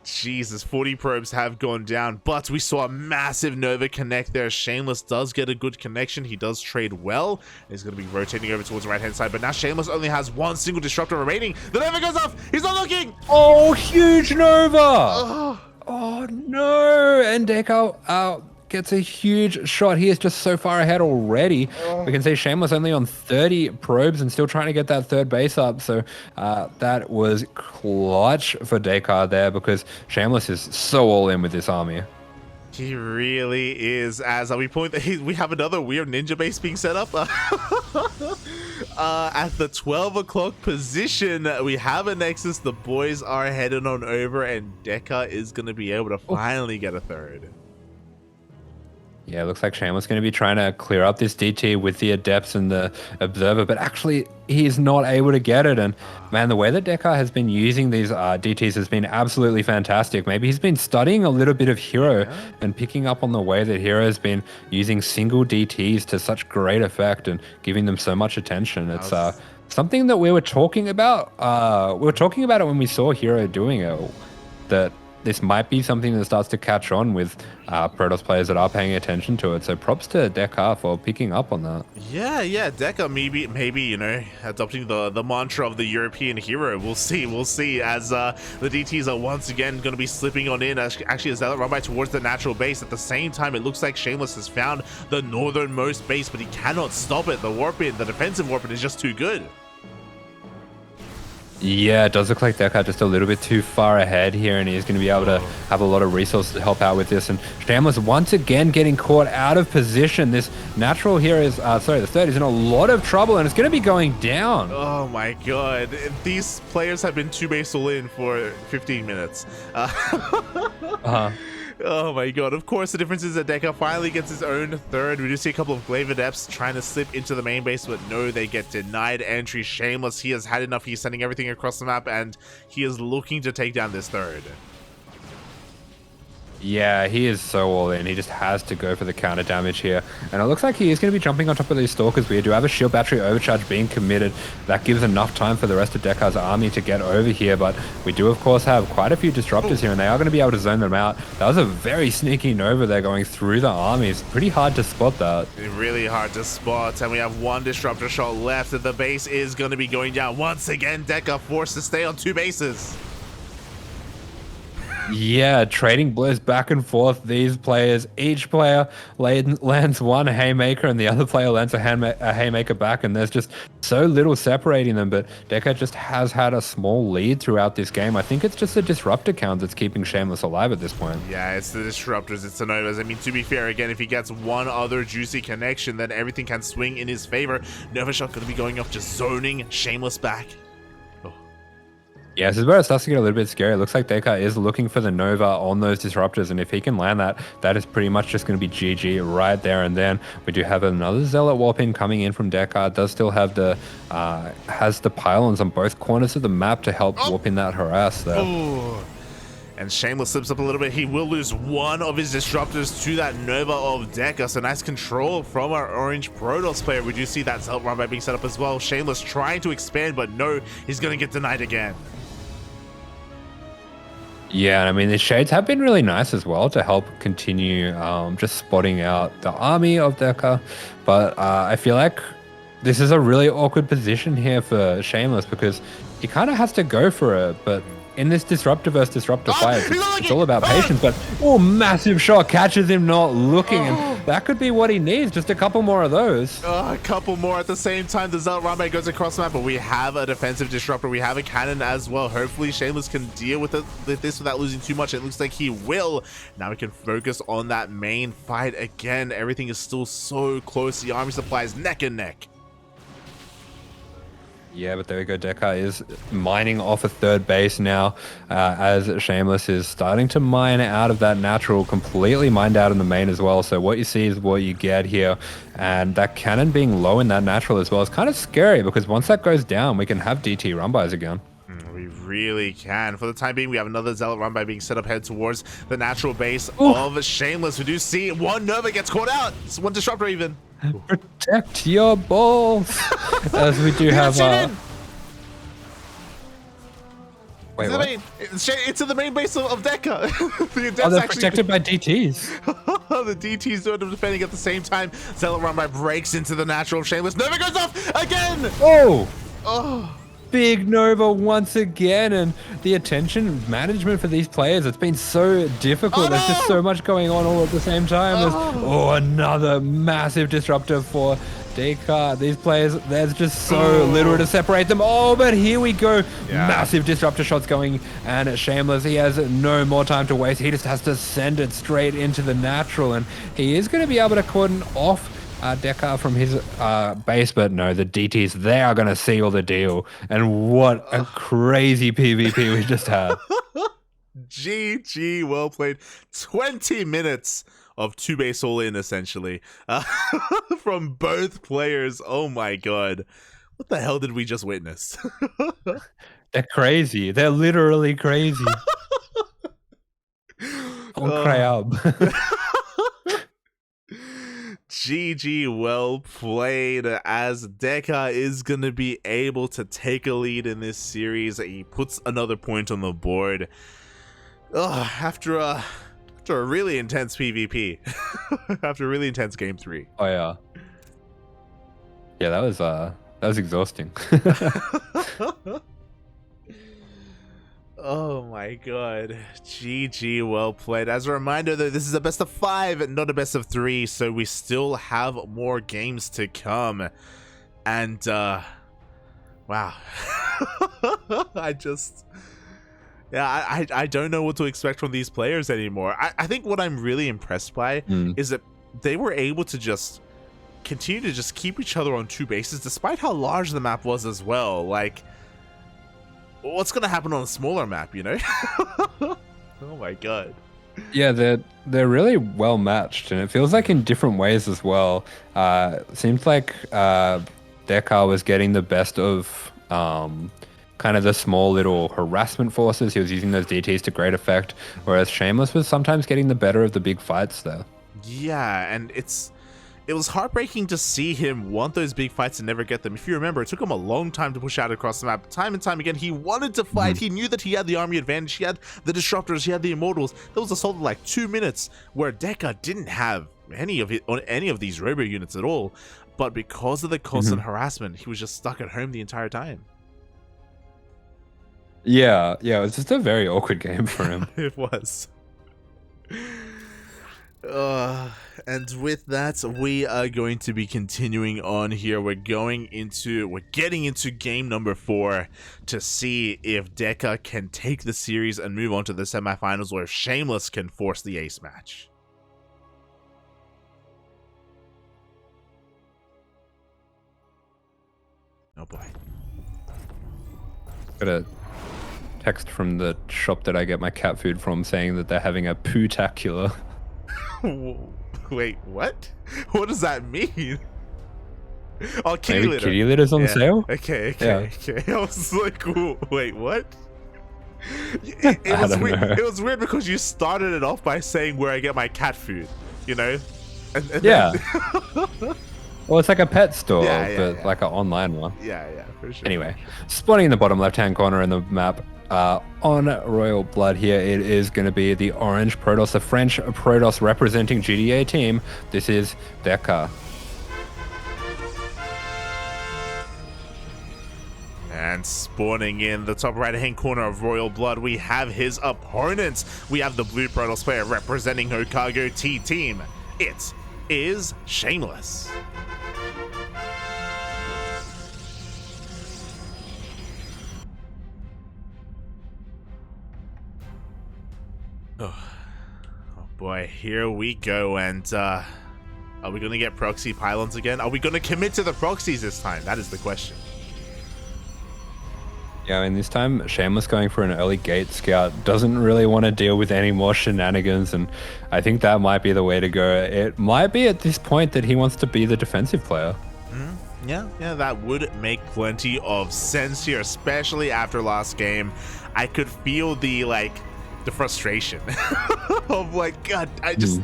Jesus, 40 probes have gone down, but we saw a massive Nova connect there. Shameless does get a good connection. He does trade well. He's going to be rotating over towards the right-hand side, but now Shameless only has 1 single disruptor remaining. The Nova goes off. He's not looking. Oh, huge Nova. Oh no. And Déca gets a huge shot. He is just so far ahead already. We can see Shameless only on 30 probes and still trying to get that third base up. So that was clutch for Déca there, because Shameless is so all in with this army. He really is. As we point, we have another weird ninja base being set up. At the 12 o'clock position, we have a Nexus. The boys are headed on over, and Déca is going to be able to finally get a third. Yeah, it looks like Shameless going to be trying to clear up this DT with the Adepts and the Observer, but actually he is not able to get it. And man, the way that Déca has been using these DTs has been absolutely fantastic. Maybe he's been studying a little bit of Hero and picking up on the way that Hero has been using single DTs to such great effect and giving them so much attention. It's something that we were talking about. We were talking about it when we saw Hero doing it, that this might be something that starts to catch on with Protoss players that are paying attention to it. So props to Déca for picking up on that. Yeah, Déca maybe you know, adopting the mantra of the European hero. We'll see as the DTs are once again going to be slipping on in. Actually, as they run by towards the natural base. At the same time, it looks like Shameless has found the northernmost base, but he cannot stop it. The warp-in, the defensive warp-in is just too good. Yeah, it does look like Déca just a little bit too far ahead here, and he's going to be able to have a lot of resources to help out with this. And Shameless once again getting caught out of position. This natural here is, the third is in a lot of trouble, and it's going to be going down. Oh my god, these players have been 2-base all in for 15 minutes. Oh my god, of course the difference is that Déca finally gets his own third. We do see a couple of Glaive Adepts trying to slip into the main base, but no, they get denied entry. Shameless, he has had enough. He's sending everything across the map, and he is looking to take down this third. Yeah, he is so all in. He just has to go for the counter damage here. And it looks like he is going to be jumping on top of these Stalkers. We do have a shield battery overcharge being committed. That gives enough time for the rest of Déca's army to get over here. But we do, of course, have quite a few disruptors here, and they are going to be able to zone them out. That was a very sneaky Nova there going through the army. It's pretty hard to spot that. Really hard to spot. And we have one disruptor shot left, and the base is going to be going down. Once again, Déca forced to stay on 2 bases. Yeah, trading blows back and forth. These players, each player lands one haymaker and the other player lands a haymaker back, and there's just so little separating them. But Déca just has had a small lead throughout this game. I think it's just the disruptor count that's keeping Shameless alive at this point. Yeah, it's the disruptors, it's the Novas. I mean, to be fair, again, if he gets one other juicy connection, then everything can swing in his favor. Nova Shot going to be going off, just zoning Shameless back. Yeah, this is where it starts to get a little bit scary. It looks like Déca is looking for the Nova on those disruptors, and if he can land that, that is pretty much just going to be GG right there and then. We do have another Zealot warp-in coming in from Déca. It does still have the has the pylons on both corners of the map to help warp in that harass there. Ooh. And Shameless slips up a little bit. He will lose one of his disruptors to that Nova of Déca. So nice control from our orange Protoss player. We do see that Zealot run by being set up as well. Shameless trying to expand, but no, he's going to get denied again. Yeah, I mean, the shades have been really nice as well to help continue just spotting out the army of Déca. But I feel like this is a really awkward position here for Shameless because he kind of has to go for it. But in this disruptor versus disruptor fight, it's all about patience. But massive shot catches him not looking, and that could be what he needs. Just a couple more of those. A couple more at the same time. The Zealot Runway goes across the map, but we have a defensive disruptor. We have a cannon as well. Hopefully, Shameless can deal with this without losing too much. It looks like he will. Now we can focus on that main fight again. Everything is still so close. The army supply is neck and neck. Yeah, but there we go. Déca is mining off a third base now as Shameless is starting to mine out of that natural, completely mined out in the main as well. So what you see is what you get here. And that cannon being low in that natural as well is kind of scary because once that goes down, we can have DT run-bys again. We really can. For the time being, we have another Zealot run by being set up head towards the natural base of Shameless. We do see one Nova gets caught out. It's one disruptor even. Protect your balls. As we do have wait, what? It's in the main base of Déca. They're protected by DTs. The DTs doing the defending at the same time. Zealot run by breaks into the natural of Shameless. Nova goes off again. Oh. Big Nova once again, and the attention management for these players, it's been so difficult. There's just so much going on all at the same time. Another massive disruptor for Déca. These players, there's just so little to separate them. But here we go. Massive disruptor shots going, and Shameless, he has no more time to waste. He just has to send it straight into the natural, and he is going to be able to cordon off Déca from his base, but no, the DTs, they are going to seal the deal. And what a crazy PvP we just had. GG, well played. 20 minutes of 2-base all-in, essentially, from both players. Oh my god. What the hell did we just witness? They're crazy. They're literally crazy. Incroyable. GG, well played, as Déca is going to be able to take a lead in this series. He puts another point on the board. After a really intense PvP, after a really intense game 3. Oh yeah. Yeah, that was exhausting. Oh my god. GG, well played. As a reminder though, this is a best of 5, not a best of 3, so we still have more games to come. And wow. I just I don't know what to expect from these players anymore. I think what I'm really impressed by is that they were able to just continue to just keep each other on 2 bases despite how large the map was as well. Like, what's gonna happen on a smaller map, you know? Oh my god. Yeah, they're really well matched, and it feels like in different ways as well. Seems like Déca was getting the best of kind of the small little harassment forces. He was using those DTs to great effect, whereas Shameless was sometimes getting the better of the big fights there. Yeah, and it was heartbreaking to see him want those big fights and never get them. If you remember, it took him a long time to push out across the map. Time and time again, he wanted to fight. He knew that he had the army advantage. He had the disruptors. He had the immortals. There was a solid like 2 minutes where Déca didn't have any of it on any of these robo units at all. But because of the constant harassment, he was just stuck at home the entire time. Yeah, it was just a very awkward game for him. It was. And with that, we are going to be continuing on here. We're getting into game number 4 to see if Déca can take the series and move on to the semifinals, or if Shameless can force the ace match. Oh boy. Got a text from the shop that I get my cat food from saying that they're having a poo-tacular. Wait, what? What does that mean? Oh, kitty Maybe litter. kitty litter's on sale? Okay. I was like, wait, what? It was weird because you started it off by saying where I get my cat food, you know? And Yeah. Then... Well, it's like a pet store, but like an online one. Yeah, for sure. Anyway, spawning in the bottom left-hand corner in the map, on Royal Blood here, it is going to be the orange Protoss, the French Protoss representing GDA team. This is Déca. And spawning in the top right-hand corner of Royal Blood, we have his opponents. We have the blue Protoss player representing Hokago T team. It is Shameless. Oh boy, here we go. And are we gonna get proxy pylons again? Are we gonna commit to the proxies this time? That is the question. Yeah, and this time Shameless going for an early gate scout, doesn't really want to deal with any more shenanigans, and I think that might be the way to go. It might be at this point that he wants to be the defensive player. Yeah, that would make plenty of sense here, especially after last game. I could feel the frustration of like, God, I just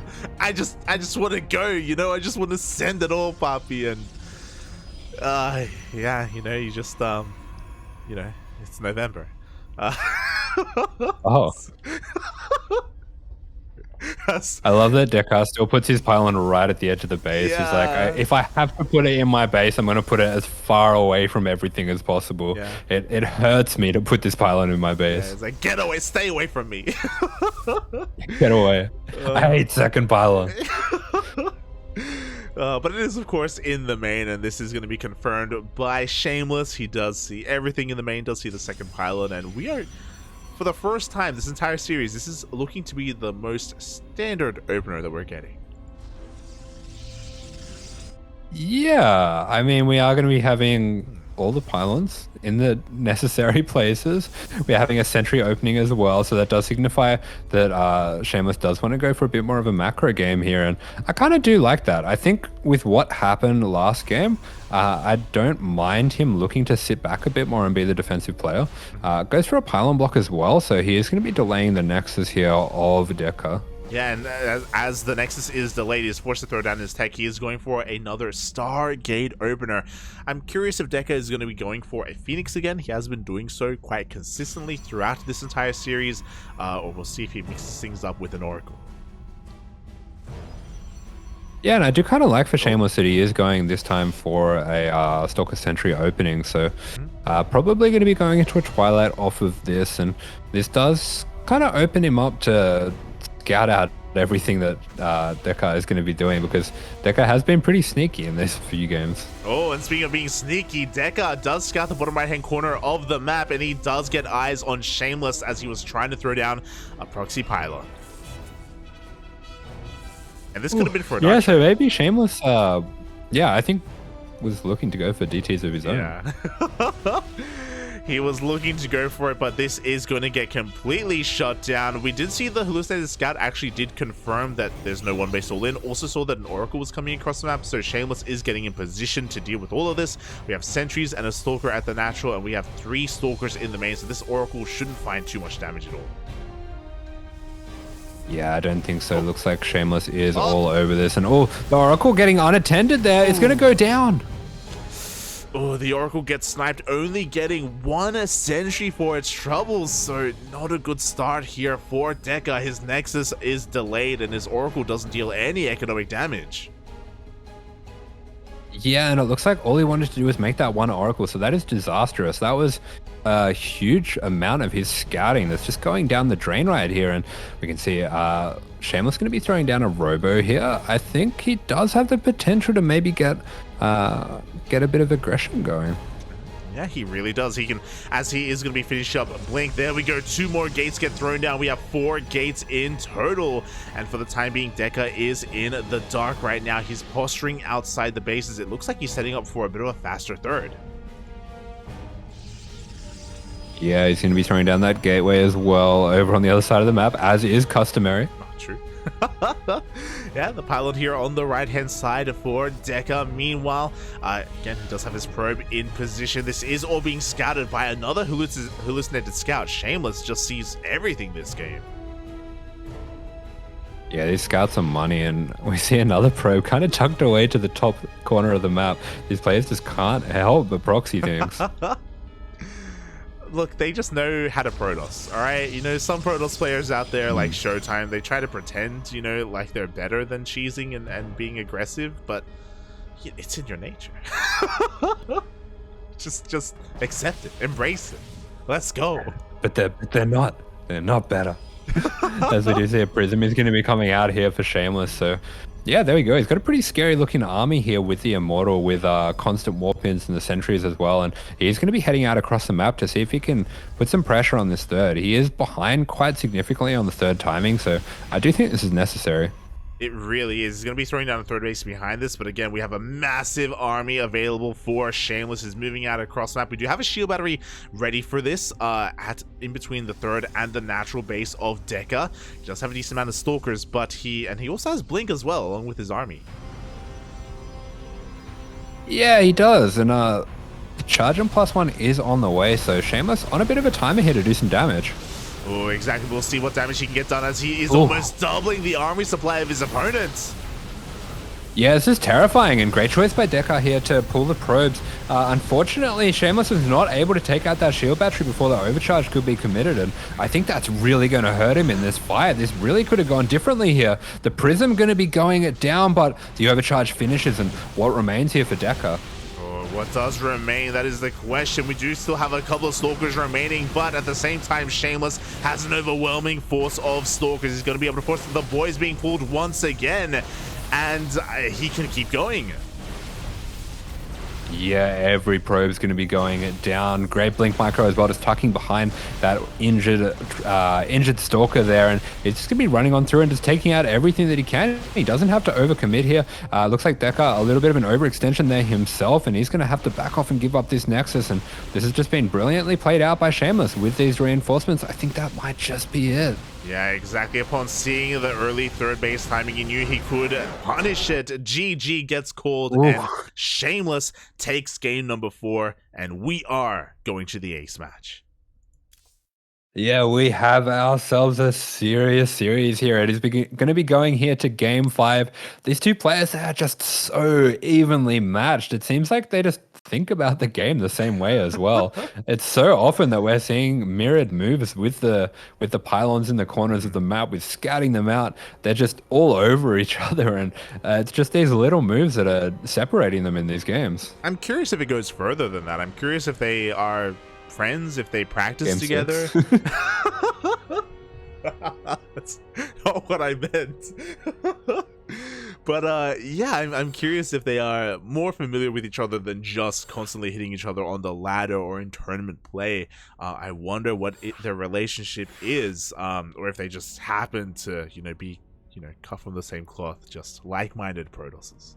want to go, you know, I just want to send it all, Papi. And yeah, you know, you just you know, it's November. Oh. I love that Déca still puts his pylon right at the edge of the base. Yeah. He's like, if I have to put it in my base, I'm going to put it as far away from everything as possible. Yeah. It hurts me to put this pylon in my base. Yeah, it's like, get away, stay away from me. Get away. I hate second pylon. But it is, of course, in the main, and this is going to be confirmed by Shameless. He does see everything in the main, does see the second pylon, and we are, for the first time this entire series, this is looking to be the most standard opener that we're getting. Yeah, I mean, we are going to be having all the pylons in the necessary places. We're having a sentry opening as well, so that does signify that Shameless does want to go for a bit more of a macro game here, and I kind of do like that. I think with what happened last game, I don't mind him looking to sit back a bit more and be the defensive player. Goes for a pylon block as well, so he is going to be delaying the nexus here of Déca. Yeah, and as the Nexus is delayed, he's forced to throw down his tech. He is going for another Stargate opener. I'm curious if Déca is going to be going for a Phoenix again. He has been doing so quite consistently throughout this entire series, or we'll see if he mixes things up with an Oracle. Yeah, and I do kind of like for Shameless that he is going this time for a Stalker Sentry opening, so probably going to be going into a Twilight off of this, and this does kind of open him up to scout out everything that Déca is going to be doing, because Déca has been pretty sneaky in this few games. Oh, and speaking of being sneaky, Déca does scout the bottom right-hand corner of the map, and he does get eyes on Shameless as he was trying to throw down a proxy pylon. And this could have been for an Yeah, archer. so maybe Shameless, yeah, I think was looking to go for DTs of his own. Yeah. He was looking to go for it, but this is going to get completely shut down. We did see the hallucinated scout actually did confirm that there's no one base all in. Also saw that an Oracle was coming across the map, so Shameless is getting in position to deal with all of this. We have sentries and a stalker at the natural, and we have 3 stalkers in the main, so this Oracle shouldn't find too much damage at all. Yeah, I don't think so. Looks like Shameless is all over this, and the Oracle getting unattended there. It's going to go down. Oh, the Oracle gets sniped, only getting 1 sentry for its troubles, so not a good start here for Déca. His Nexus is delayed, and his Oracle doesn't deal any economic damage. Yeah, and it looks like all he wanted to do was make that 1 Oracle, so that is disastrous. That was a huge amount of his scouting that's just going down the drain right here, and we can see Shameless going to be throwing down a Robo here. I think he does have the potential to maybe get a bit of aggression going. Yeah, he really does. He can, as he is going to be finished up Blink. There we go. 2 more gates get thrown down. We have 4 gates in total. And for the time being, Déca is in the dark right now. He's posturing outside the bases. It looks like he's setting up for a bit of a faster third. Yeah, he's going to be throwing down that gateway as well over on the other side of the map, as is customary. Not true. Yeah, the pylon here on the right-hand side for Déca. Meanwhile, again, he does have his probe in position. This is all being scouted by another hallucinated scout. Shameless just sees everything this game. Yeah, these scouts are money, and we see another probe kind of tucked away to the top corner of the map. These players just can't help but proxy things. Look, they just know how to Protoss, alright? You know, some Protoss players out there, like Showtime, they try to pretend, you know, like they're better than cheesing and being aggressive, but it's in your nature. just accept it, embrace it. Let's go. But they're not better. As we do see, a Prism is going to be coming out here for Shameless, so yeah, there we go. He's got a pretty scary looking army here with the Immortal, with constant warp pins and the sentries as well, and he's going to be heading out across the map to see if he can put some pressure on this third. He is behind quite significantly on the third timing, so I do think this is necessary. It really is. He's going to be throwing down a third base behind this, but again, we have a massive army available for Shameless. Is moving out across the map. We do have a shield battery ready for this in between the third and the natural base of Déca. He does have a decent amount of stalkers, but he also has Blink as well, along with his army. Yeah, he does, and the charge on +1 is on the way, so Shameless on a bit of a timer here to do some damage. Oh, exactly. We'll see what damage he can get done as he is almost doubling the army supply of his opponents. Yeah, this is terrifying, and great choice by Déca here to pull the probes. Unfortunately, Shameless was not able to take out that shield battery before the overcharge could be committed, and I think that's really going to hurt him in this fight. This really could have gone differently here. The Prism going to be going it down, but the overcharge finishes, and what remains here for Déca? What does remain? That is the question. We do still have a couple of Stalkers remaining, but at the same time, Shameless has an overwhelming force of Stalkers. He's going to be able to force the boys being pulled once again, and he can keep going. Yeah, every probe's going to be going down. Great Blink Micro as well, just tucking behind that injured Stalker there, and it's just going to be running on through and just taking out everything that he can. He doesn't have to overcommit here. Looks like Déca a little bit of an overextension there himself, and he's going to have to back off and give up this Nexus, and this has just been brilliantly played out by Shameless with these reinforcements. I think that might just be it. Yeah, exactly. Upon seeing the early third base timing, he knew he could punish it. GG gets called, and Shameless takes game number 4, and we are going to the ace match. Yeah, we have ourselves a serious series here. It is going to be going here to game 5. These two players are just so evenly matched. It seems like they just think about the game the same way as well. It's so often that we're seeing mirrored moves with the pylons in the corners of the map, with scouting them out. They're just all over each other, and it's just these little moves that are separating them in these games. I'm curious if it goes further than that. I'm curious if they are friends, if they practice Game together. 6. That's not what I meant. But yeah, I'm curious if they are more familiar with each other than just constantly hitting each other on the ladder or in tournament play. I wonder what their relationship is, or if they just happen to, be, cut from the same cloth, just like-minded Protosses.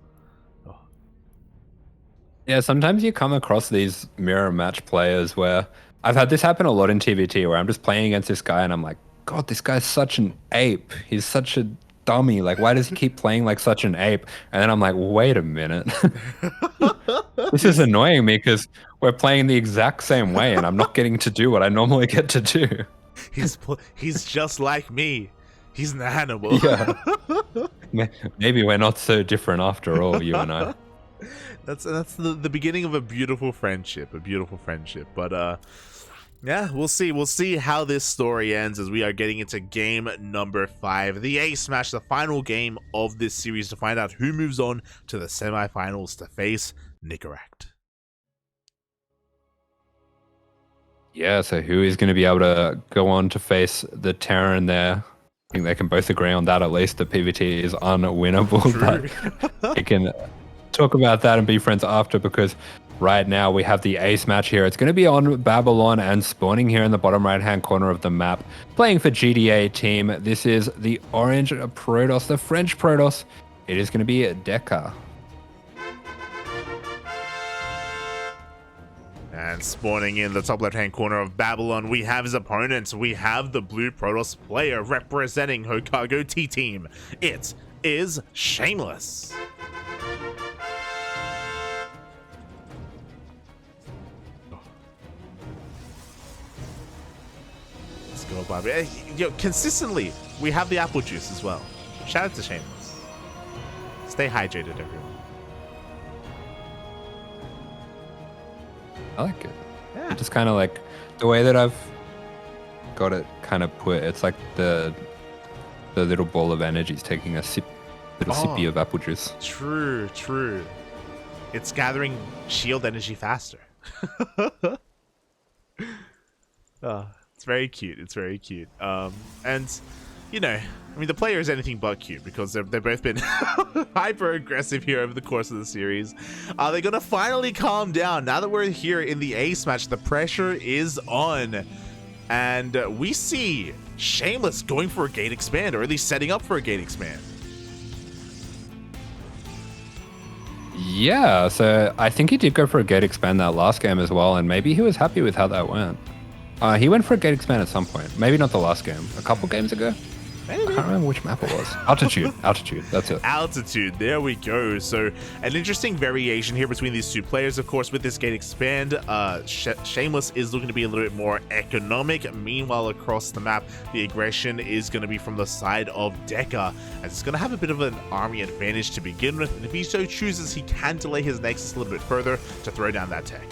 Yeah, sometimes you come across these mirror match players where I've had this happen a lot in TVT, where I'm just playing against this guy and I'm like, God, this guy's such an ape. He's such a dummy. Like, why does he keep playing like such an ape? And then I'm like, wait a minute. This is annoying me because we're playing the exact same way and I'm not getting to do what I normally get to do. He's just like me. He's an animal. Yeah. Maybe we're not so different after all, you and I. That's the beginning of a beautiful friendship, But yeah, we'll see how this story ends as we are getting into game number 5, the Ace Smash, the final game of this series, to find out who moves on to the semifinals to face Nicaract. Yeah, so who is going to be able to go on to face the Terran there? I think they can both agree on that, at least. The PvT is unwinnable. But we can talk about that and be friends after, because right now we have the Ace match here. It's going to be on Babylon and spawning here in the bottom right-hand corner of the map. Playing for GDA team, this is the orange Protoss, the French Protoss. It is going to be Déca. And spawning in the top left-hand corner of Babylon, we have his opponents. We have the blue Protoss player representing Hokago T-Team. It is Shameless. Let's go, Bobby. Consistently, we have the apple juice as well. Shout out to Shameless. Stay hydrated, everyone. I like it. Yeah. Just kind of like the way that I've got it kind of put. It's like the little ball of energy is taking a sippy of apple juice. True. It's gathering shield energy faster. It's very cute. And the player is anything but cute, because they've both been hyper aggressive here over the course of the series. Are they gonna finally calm down now that we're here in the Ace match? The pressure is on, and we see Shameless going for a gate expand, or at least setting up for a gate expand. Yeah, so I think he did go for a gate expand that last game as well, and maybe he was happy with how that went. He went for a gate expand at some point. Maybe not the last game. A couple games ago? Maybe. I can't remember which map it was. Altitude, that's it. Altitude, there we go. So an interesting variation here between these two players, of course, with this gate expand. Shameless is looking to be a little bit more economic. Meanwhile, across the map, the aggression is going to be from the side of Déca, as it's going to have a bit of an army advantage to begin with. And if he so chooses, he can delay his Nexus a little bit further to throw down that tech.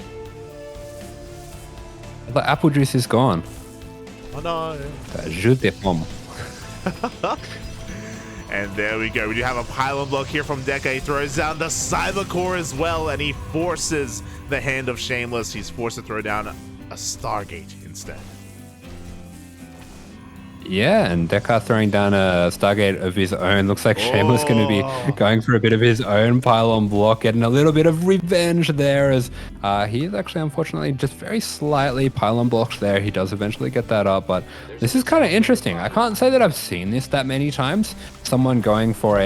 The apple juice is gone. Oh no. Jus de pomme. And there we go. We do have a pylon block here from Déca. He throws down the Cyber Core as well, and he forces the hand of Shameless. He's forced to throw down a Stargate instead. Yeah, and Déca throwing down a Stargate of his own. Looks like Shameless going to be going for a bit of his own pylon block, getting a little bit of revenge there, as he is actually, unfortunately, just very slightly pylon blocked there. He does eventually get that up, but this is kind of interesting. I can't say that I've seen this that many times. Someone going for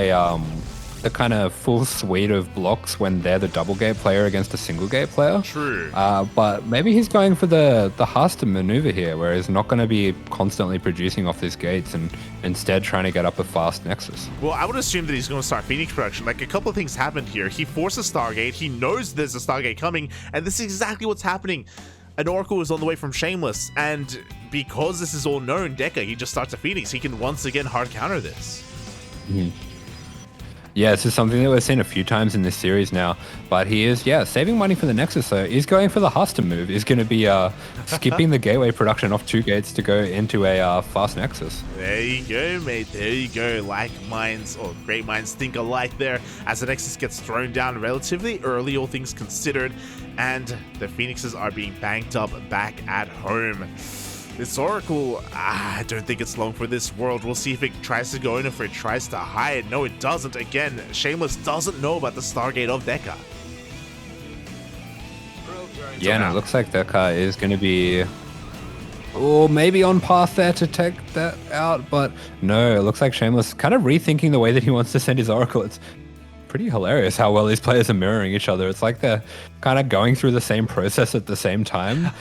the kind of full suite of blocks when they're the double gate player against a single gate player. True. But maybe he's going for the Hasta maneuver here, where he's not going to be constantly producing off these gates and instead trying to get up a fast Nexus. Well, I would assume that he's going to start Phoenix production. Like, a couple of things happened here. He forces Stargate. He knows there's a Stargate coming, and this is exactly what's happening. An Oracle is on the way from Shameless, and because this is all known, Déca, he just starts a Phoenix. He can once again hard counter this. Yeah, this is something that we've seen a few times in this series now, but he is, saving money for the Nexus, so he's going for the Huster move. He's going to be skipping the gateway production off 2 gates to go into a fast Nexus. There you go, mate. There you go. Like minds, or great minds think alike there, as the Nexus gets thrown down relatively early, all things considered, and the Phoenixes are being banked up back at home. This Oracle, I don't think it's long for this world. We'll see if it tries to go in, if it tries to hide. No, it doesn't. Again, Shameless doesn't know about the Stargate of Déca. Yeah, no, it looks like Déca is going to be, maybe on path there to take that out, but no, it looks like Shameless kind of rethinking the way that he wants to send his Oracle. It's pretty hilarious how well these players are mirroring each other. It's like they're kind of going through the same process at the same time,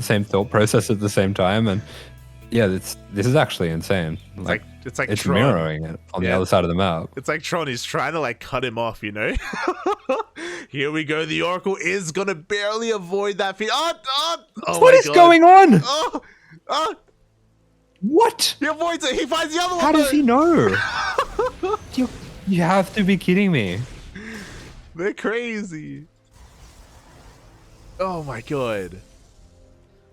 same thought process at the same time, and this is actually insane. It's like it's Tron. mirroring it on the other side of the map. It's like Tron. He's trying to cut him off, you know. Here we go. The Oracle is gonna barely avoid that feat. What is going on? What? He avoids it. He finds the other one. How does he know? You have to be kidding me. They're crazy. Oh my god.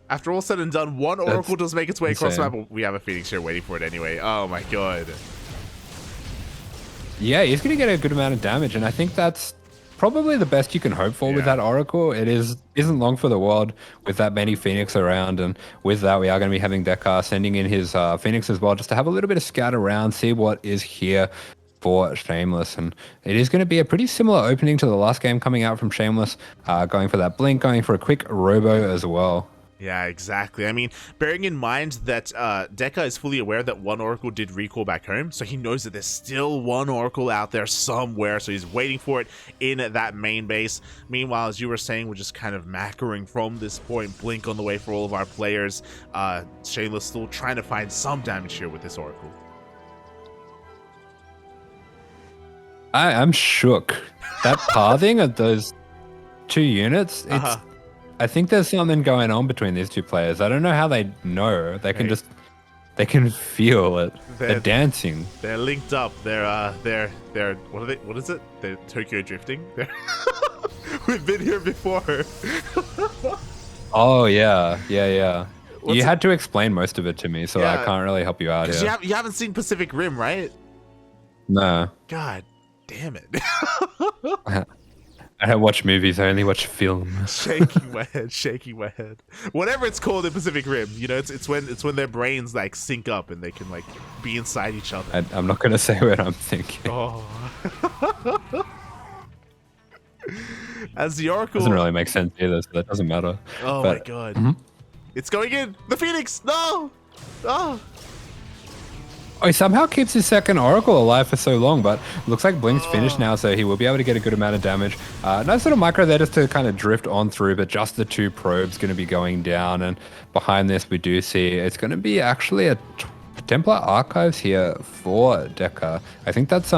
After all said and done, one Oracle does make its way across the map. But we have a Phoenix here waiting for it anyway. Oh my god. Yeah, he's going to get a good amount of damage, and I think that's probably the best you can hope for with that Oracle. It isn't long for the world with that many Phoenix around, and with that we are going to be having Déca sending in his Phoenix as well, just to have a little bit of scout around, see what is here for Shameless. And it is going to be a pretty similar opening to the last game coming out from Shameless, going for that blink, going for a quick robo as well. Yeah, exactly. I mean, bearing in mind that Déca is fully aware that one Oracle did recall back home, so he knows that there's still one Oracle out there somewhere, so he's waiting for it in that main base. Meanwhile, as you were saying, we're just kind of macroing from this point, blink on the way for all of our players. Shameless still trying to find some damage here with this Oracle. I'm shook. That pathing of those 2 units, I think there's something going on between these 2 players. I don't know how they know. They can they can feel it. They're dancing. They're linked up. They're what are they? What is it? They're Tokyo drifting. We've been here before. Oh yeah. You had to explain most of it to me, so I can't really help you out here. You haven't seen Pacific Rim, right? No. God damn it. I don't watch movies, I only watch films. shaking my head. Whatever it's called in Pacific Rim, you know, it's when their brains sync up and they can be inside each other. I'm not gonna say what I'm thinking. Oh. As the Oracle doesn't really make sense either, so that doesn't matter. Oh my god. It's going in! The Phoenix! No! Oh! Oh, he somehow keeps his second Oracle alive for so long, but looks like Blink's finished now, so he will be able to get a good amount of damage. Nice little micro there just to kind of drift on through, but just the 2 probes going to be going down, and behind this we do see it's going to be actually a Templar Archives here for Déca. I think that's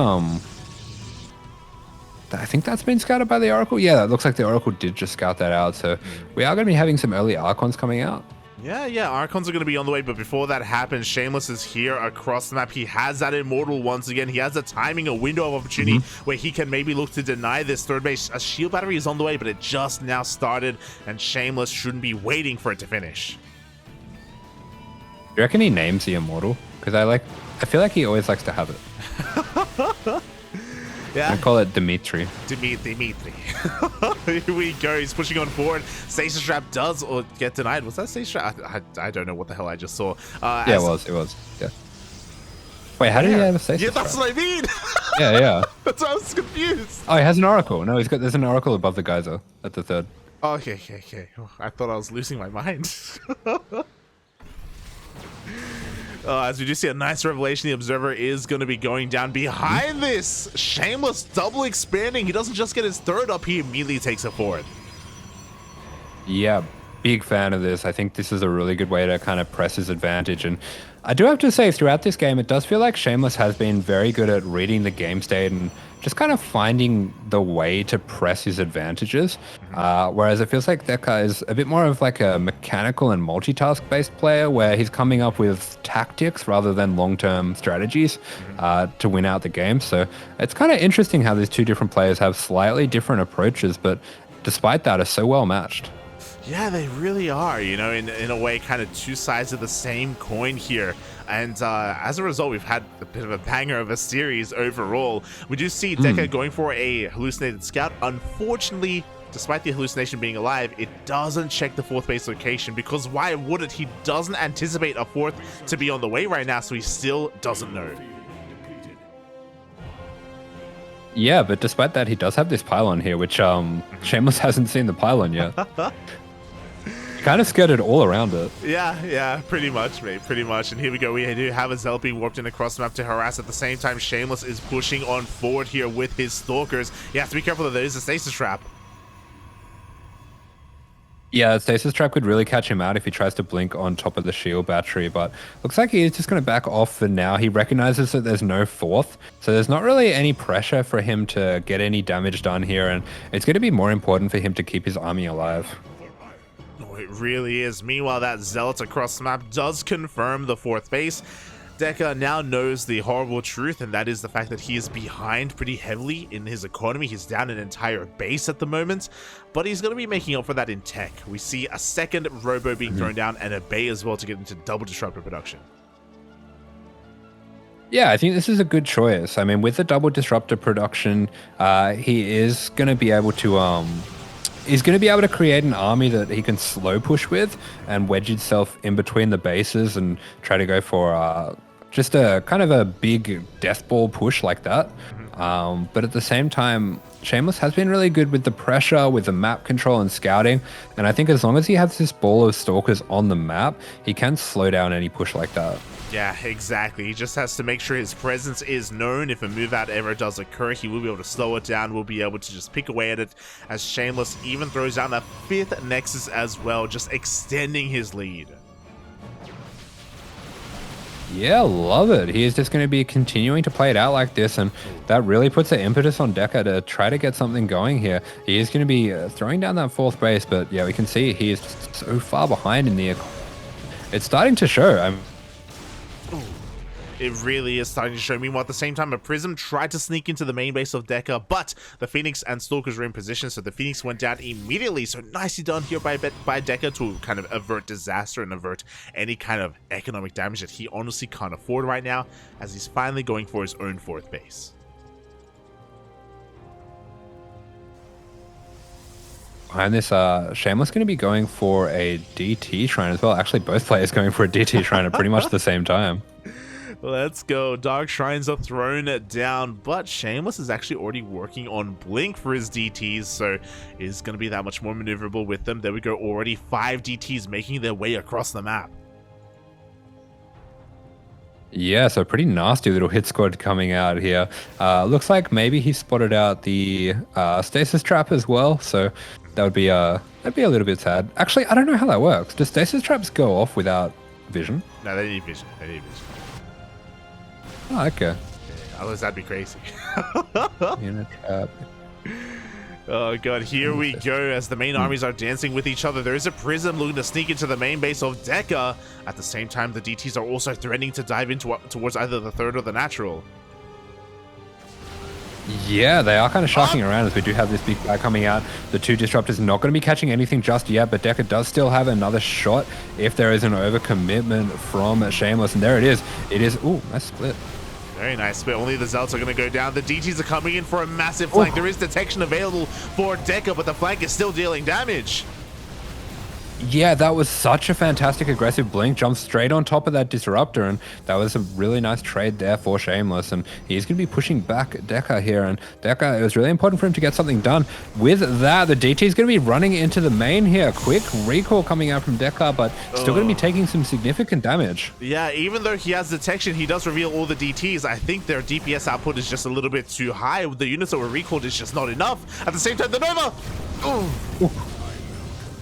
been scouted by the Oracle. Yeah, that looks like the Oracle did just scout that out, so we are going to be having some early Archons coming out. Yeah, Archons are going to be on the way, but before that happens, Shameless is here across the map. He has that Immortal once again. He has a timing, a window of opportunity where he can maybe look to deny this third base. A shield battery is on the way, but it just now started, and Shameless shouldn't be waiting for it to finish. Do you reckon he names the Immortal? Because I feel like he always likes to have it. Yeah. I call it Dimitri. Dimitri. Here we go. He's pushing on forward. Stasis Trap does get denied. Was that Stasis Trap? I don't know what the hell I just saw. Yeah, it was. Yeah. Wait, how did he have a Stasis Trap? Yeah, that's what I mean. Yeah. That's why I was confused. Oh, he has an Oracle. No, there's an Oracle above the geyser at the 3rd. Oh, okay. Oh, I thought I was losing my mind. As we do see a nice revelation, the Observer is going to be going down behind this. Shameless double expanding. He doesn't just get his 3rd up, he immediately takes it forward. Yeah, big fan of this. I think this is a really good way to kind of press his advantage. And I do have to say, throughout this game, it does feel like Shameless has been very good at reading the game state and just kind of finding the way to press his advantages. Whereas it feels like Déca is a bit more of like a mechanical and multitask-based player, where he's coming up with tactics rather than long-term strategies to win out the game. So it's kind of interesting how these two different players have slightly different approaches, but despite that, are so well matched. Yeah, they really are, you know, in a way, kind of two sides of the same coin here. And as a result, we've had a bit of a banger of a series overall. We do see Déca going for a hallucinated scout. Unfortunately, despite the hallucination being alive, it doesn't check the fourth base location, because why would it? He doesn't anticipate a fourth to be on the way right now, so he still doesn't know. Yeah, but despite that, he does have this pylon here, which Shameless hasn't seen the pylon yet. Kind of skirted all around it. Yeah, pretty much, mate, pretty much. And here we go. We do have a Zealot being warped in across the map to harass. At the same time, Shameless is pushing on forward here with his Stalkers. You have to be careful that there is a stasis trap. Yeah, stasis trap could really catch him out if he tries to blink on top of the shield battery, but looks like he is just going to back off for now. He recognizes that there's no fourth, so there's not really any pressure for him to get any damage done here, and it's going to be more important for him to keep his army alive. Oh, it really is. Meanwhile, that Zealot across the map does confirm the fourth base. Déca now knows the horrible truth, and that is the fact that he is behind pretty heavily in his economy. He's down an entire base at the moment, but he's going to be making up for that in tech. We see a second Robo being thrown down and a Bay as well to get into double disruptor production. Yeah, I think this is a good choice. I mean, with the double disruptor production, he is going to be able to he's going to be able to create an army that he can slow push with and wedge himself in between the bases and try to go for just a kind of a big death ball push like that. But at the same time, Shameless has been really good with the pressure, with the map control and scouting. And I think as long as he has this ball of Stalkers on the map, he can slow down any push like that. Yeah, exactly. He just has to make sure his presence is known. If a move out ever does occur, he will be able to slow it down. We'll be able to just pick away at it, as Shameless even throws down a fifth Nexus as well, just extending his lead. Yeah, love it. He is just going to be continuing to play it out like this, and that really puts the impetus on Déca to try to get something going here. He is going to be throwing down that fourth base, but yeah, we can see he is so far behind in the... It's starting to show. It really is starting to show. Meanwhile, at the same time, a Prism tried to sneak into the main base of Déca, but the Phoenix and Stalkers were in position, so the Phoenix went down immediately. So nicely done here by Déca to kind of avert disaster and avert any kind of economic damage that he honestly can't afford right now, as he's finally going for his own fourth base. Behind this, Shameless going to be going for a DT shrine as well. Actually, both players going for a DT shrine at pretty much the same time. Let's go. Dark Shrines are thrown down, but Shameless is actually already working on Blink for his DTs, so is going to be that much more maneuverable with them. There we go. Already 5 DTs making their way across the map. Yeah, so pretty nasty little hit squad coming out here. Looks like maybe he spotted out the stasis trap as well, so that would be that'd be a little bit sad. Actually, I don't know how that works. Do stasis traps go off without vision? No, they need vision. They need vision. Oh, okay. Yeah, otherwise, that'd be crazy. In a trap. Oh god, here we go as the main armies are dancing with each other. There is a Prism looking to sneak into the main base of Déca. At the same time, the DTs are also threatening to dive into towards either the third or the natural. Yeah, they are kind of shocking around as we do have this big guy coming out. The 2 disruptors not going to be catching anything just yet, but Déca does still have another shot if there is an overcommitment from Shameless. And there it is. It is... Ooh, nice split. Very nice, but only the Zealots are going to go down. The DTs are coming in for a massive flank. There is detection available for Déca, but the flank is still dealing damage. Yeah, that was such a fantastic aggressive blink. Jumped straight on top of that disruptor, and that was a really nice trade there for Shameless. And he's going to be pushing back Déca here. And Déca, it was really important for him to get something done. With that, the DT is going to be running into the main here. Quick recall coming out from Déca, but still going to be taking some significant damage. Yeah, even though he has detection, he does reveal all the DTs. I think their DPS output is just a little bit too high. The units that were recalled is just not enough. At the same time, the Nova!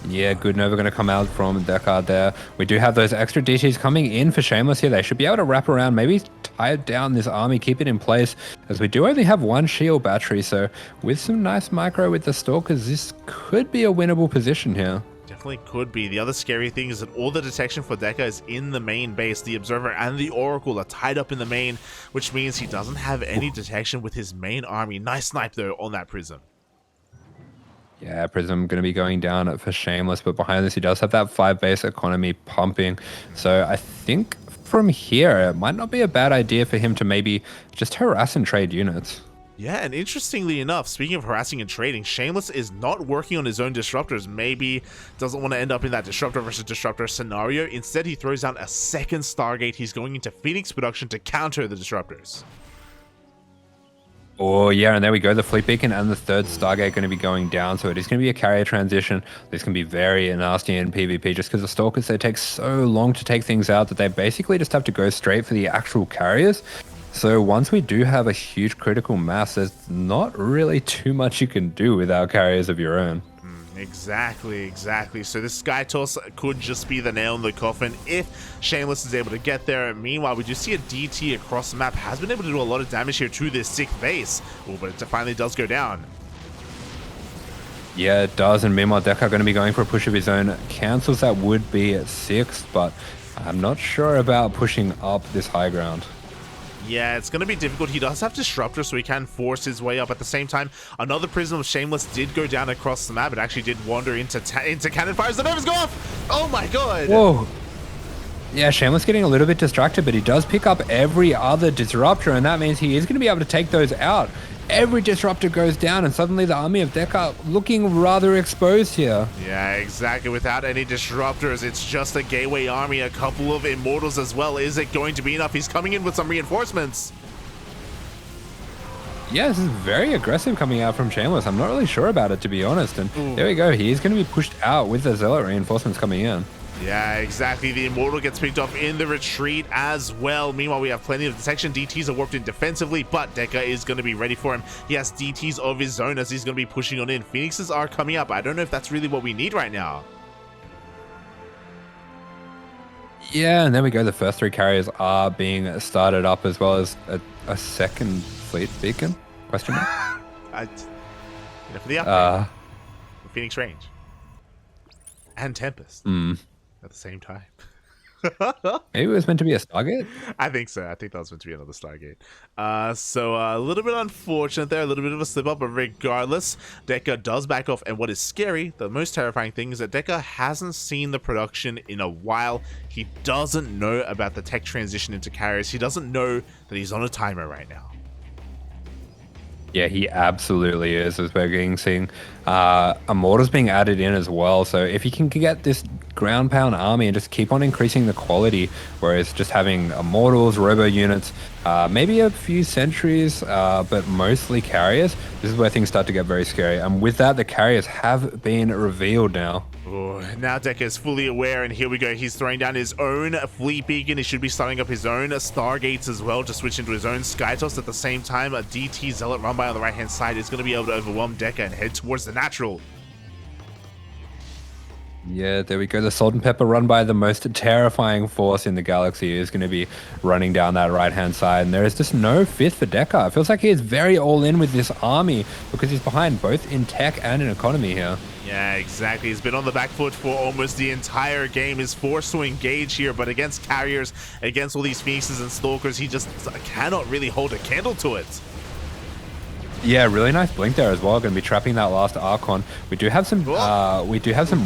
Yeah, good Nova going to come out from Déca there. We do have those extra DTs coming in for Shameless here. They should be able to wrap around, maybe tie down this army, keep it in place, as we do only have one shield battery. So with some nice micro with the Stalkers, this could be a winnable position here. Definitely could be. The other scary thing is that all the detection for Déca is in the main base. The Observer and the Oracle are tied up in the main, which means he doesn't have any detection with his main army. Nice snipe, though, on that Prism. Yeah, Prism going to be going down for Shameless, but behind this he does have that 5 base economy pumping. So I think from here it might not be a bad idea for him to maybe just harass and trade units. Yeah, and interestingly enough, speaking of harassing and trading, Shameless is not working on his own disruptors. Maybe doesn't want to end up in that disruptor versus disruptor scenario. Instead, he throws down a second Stargate. He's going into Phoenix production to counter the disruptors. Oh, yeah, and there we go. The Fleet Beacon and the third Stargate going to be going down, so it is going to be a carrier transition. This can be very nasty in PvP just because the Stalkers, they take so long to take things out that they basically just have to go straight for the actual carriers. So once we do have a huge critical mass, there's not really too much you can do without carriers of your own. Exactly. So this Sky Toss could just be the nail in the coffin if Shameless is able to get there. Meanwhile, we do see a DT across the map has been able to do a lot of damage here to this 6th base. Oh, but it finally does go down. Yeah, it does. And meanwhile, Déca going to be going for a push of his own. Cancels that would be at 6th, but I'm not sure about pushing up this high ground. Yeah, it's going to be difficult. He does have Disruptor, so he can force his way up. At the same time, another Prism of Shameless did go down across the map. It actually did wander into cannon fires. The Nova's go off! Oh my god! Whoa! Yeah, Shameless getting a little bit distracted, but he does pick up every other Disruptor, and that means he is going to be able to take those out. Every Disruptor goes down, and suddenly the army of Déca looking rather exposed here. Yeah, exactly. Without any Disruptors, it's just a Gateway army, a couple of Immortals as well. Is it going to be enough? He's coming in with some reinforcements. Yeah, this is very aggressive coming out from Shameless. I'm not really sure about it, to be honest. And there we go. He is going to be pushed out with the Zealot reinforcements coming in. Yeah, exactly. The Immortal gets picked up in the retreat as well. Meanwhile, we have plenty of detection. DTs are warped in defensively, but Déca is going to be ready for him. He has DTs of his own as he's going to be pushing on in. Phoenixes are coming up. I don't know if that's really what we need right now. Yeah, and there we go. The first 3 carriers are being started up, as well as a second Fleet Beacon? Question mark? For the upgrade. Phoenix range. And Tempest. At the same time. Maybe it was meant to be a Stargate? I think so. I think that was meant to be another Stargate. So a little bit unfortunate there, a little bit of a slip up, but regardless, Déca does back off. And what is scary, the most terrifying thing, is that Déca hasn't seen the production in a while. He doesn't know about the tech transition into carriers. He doesn't know that he's on a timer right now. Yeah, he absolutely is, as we're seeing Immortals being added in as well. So if you can get this ground pound army and just keep on increasing the quality, whereas just having Immortals, robo units, maybe a few sentries, but mostly carriers, this is where things start to get very scary. And with that, the carriers have been revealed now. Oh, now Déca is fully aware, and here we go. He's throwing down his own Fleet Beacon. He should be starting up his own Stargates as well to switch into his own Sky Toss. At the same time, a DT Zealot run by on the right-hand side is going to be able to overwhelm Déca and head towards the natural. Yeah, there we go. The Salt and Pepper run by, the most terrifying force in the galaxy, is going to be running down that right-hand side. And there is just no fifth for Déca. It feels like he is very all-in with this army because he's behind both in tech and in economy here. Yeah, exactly. He's been on the back foot for almost the entire game. Is forced to engage here, but against carriers, against all these Phoenixes and Stalkers, he just cannot really hold a candle to it. Yeah, really nice blink there as well. Going to be trapping that last Archon. We do have some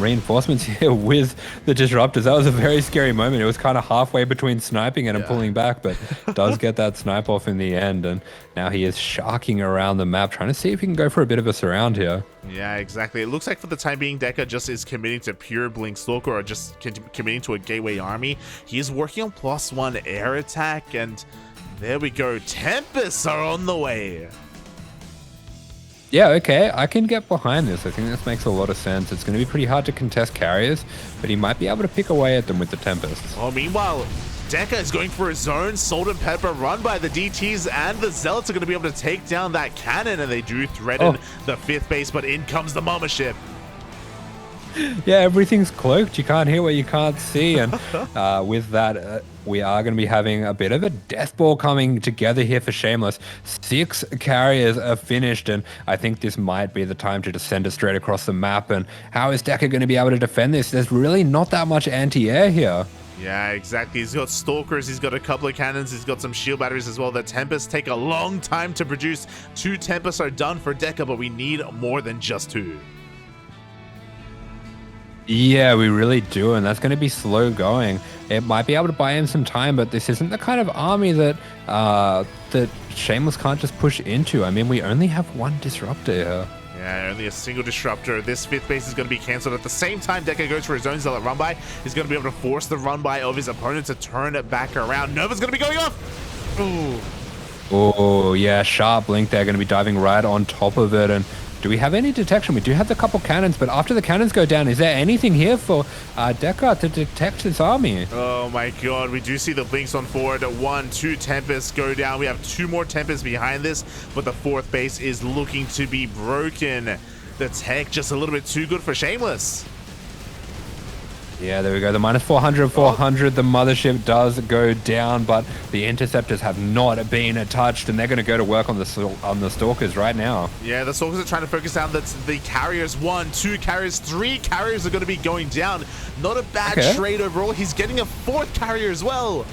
reinforcements here with the Disruptors. That was a very scary moment. It was kind of halfway between sniping and pulling back, but does get that snipe off in the end. And now he is sharking around the map, trying to see if he can go for a bit of a surround here. Yeah, exactly. It looks like for the time being, Déca just is committing to pure Blink Stalker, or just committing to a Gateway army. He is working on +1 air attack, and there we go. Tempests are on the way. Yeah, okay, I can get behind this. I think this makes a lot of sense. It's going to be pretty hard to contest carriers, but he might be able to pick away at them with the Tempests. Oh, meanwhile, Déca is going for his own Salt and Pepper run by the DTs, and the Zealots are going to be able to take down that cannon, and they do threaten the 5th base, but in comes the Mama Ship. Yeah, everything's cloaked. You can't hear what you can't see. And with that, we are going to be having a bit of a death ball coming together here for Shameless. 6 carriers are finished, and I think this might be the time to just send it straight across the map. And how is Déca going to be able to defend this? There's really not that much anti-air here. Yeah, exactly. He's got Stalkers, he's got a couple of cannons, he's got some shield batteries as well. The Tempests take a long time to produce. 2 Tempests are done for Déca, but we need more than just 2. Yeah, we really do, and that's going to be slow going. It might be able to buy him some time, but this isn't the kind of army that that Shameless can't just push into. I mean, we only have 1 disruptor here. Yeah, only a single disruptor. This 5th base is going to be cancelled. At the same time, Déca goes for his own zealot run by. He's going to be able to force the run by of his opponent to turn it back around. Nova's going to be going off. Ooh. Oh, yeah, sharp blink there, going to be diving right on top of it. And do we have any detection? We do have a couple cannons, but after the cannons go down, is there anything here for Déca to detect this army? Oh my god, we do see the blinks on forward. 1, 2 Tempests go down. We have 2 more Tempests behind this, but the 4th base is looking to be broken. The tech just a little bit too good for Shameless. Yeah, there we go. The minus 400, 400. The mothership does go down, but the interceptors have not been touched, and they're going to go to work on the Stalkers right now. Yeah, the Stalkers are trying to focus down the carriers. 1, 2 carriers, 3 carriers are going to be going down. Not a bad trade overall. He's getting a 4th carrier as well.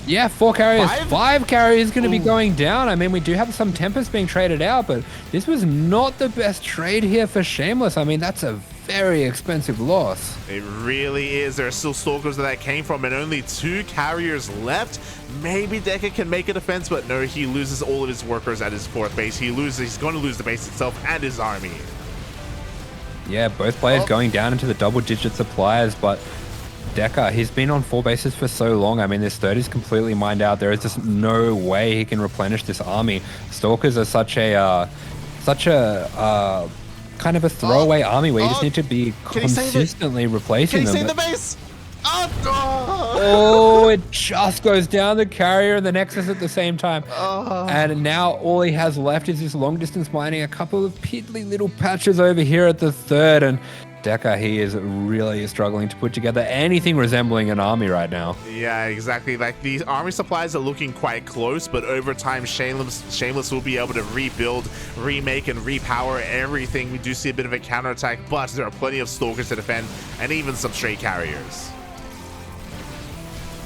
Yeah, 4 carriers, 5 carriers going to be going down. I mean, we do have some Tempest being traded out, but this was not the best trade here for Shameless. I mean, that's a very expensive loss. It really is. There are still Stalkers that came from, and only 2 carriers left. Maybe Déca can make a defense, but no, he loses all of his workers at his 4th base. He's going to lose the base itself and his army. Yeah, both players going down into the double-digit supplies, but Déca, he's been on 4 bases for so long. I mean, this 3rd is completely mined out. There is just no way he can replenish this army. Stalkers are such a kind of a throwaway army where you just need to be consistently replacing them. Can he save the base? Oh, it just goes down the carrier and the Nexus at the same time. And now all he has left is this long distance mining, a couple of piddly little patches over here at the 3rd, and Déca, he is really struggling to put together anything resembling an army right now. Yeah, exactly. Like, these army supplies are looking quite close, but over time, Shameless will be able to rebuild, remake, and repower everything. We do see a bit of a counterattack, but there are plenty of Stalkers to defend, and even some stray carriers.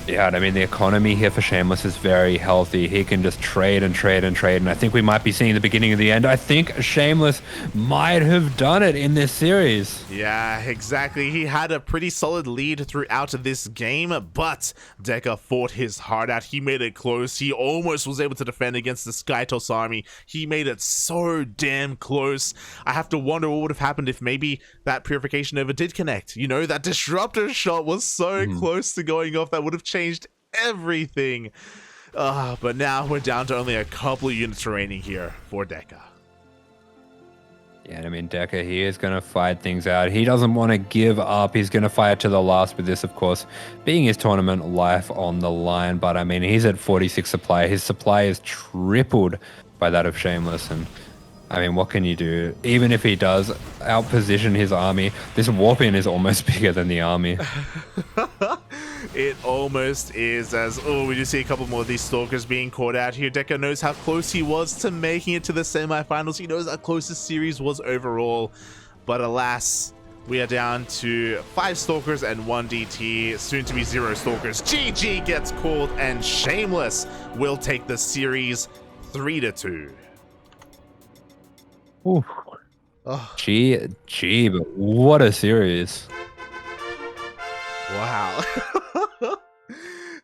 Yeah, and I mean, the economy here for Shameless is very healthy. He can just trade and trade and trade, and I think we might be seeing the beginning of the end. I think Shameless might have done it in this series. Yeah, exactly. He had a pretty solid lead throughout this game, but Déca fought his heart out. He made it close. He almost was able to defend against the Skytoss army. He made it so damn close. I have to wonder what would have happened if maybe that Purification Nova did connect. You know, that Disruptor shot was so close to going off. That would have changed everything. But now we're down to only a couple of units remaining here for Déca. Yeah, I mean, Déca, he is going to fight things out. He doesn't want to give up. He's going to fight to the last with this, of course, being his tournament life on the line. But I mean, he's at 46 supply. His supply is tripled by that of Shameless, and I mean, what can you do? Even if he does outposition his army, this warp-in is almost bigger than the army. It almost is, as we do see a couple more of these Stalkers being caught out here. Déca knows how close he was to making it to the semifinals. He knows how close the series was overall, but alas, we are down to 5 Stalkers and 1 DT, soon to be 0 Stalkers. GG gets called, and Shameless will take the series 3-2. Ooh. GG, but what a series. Wow.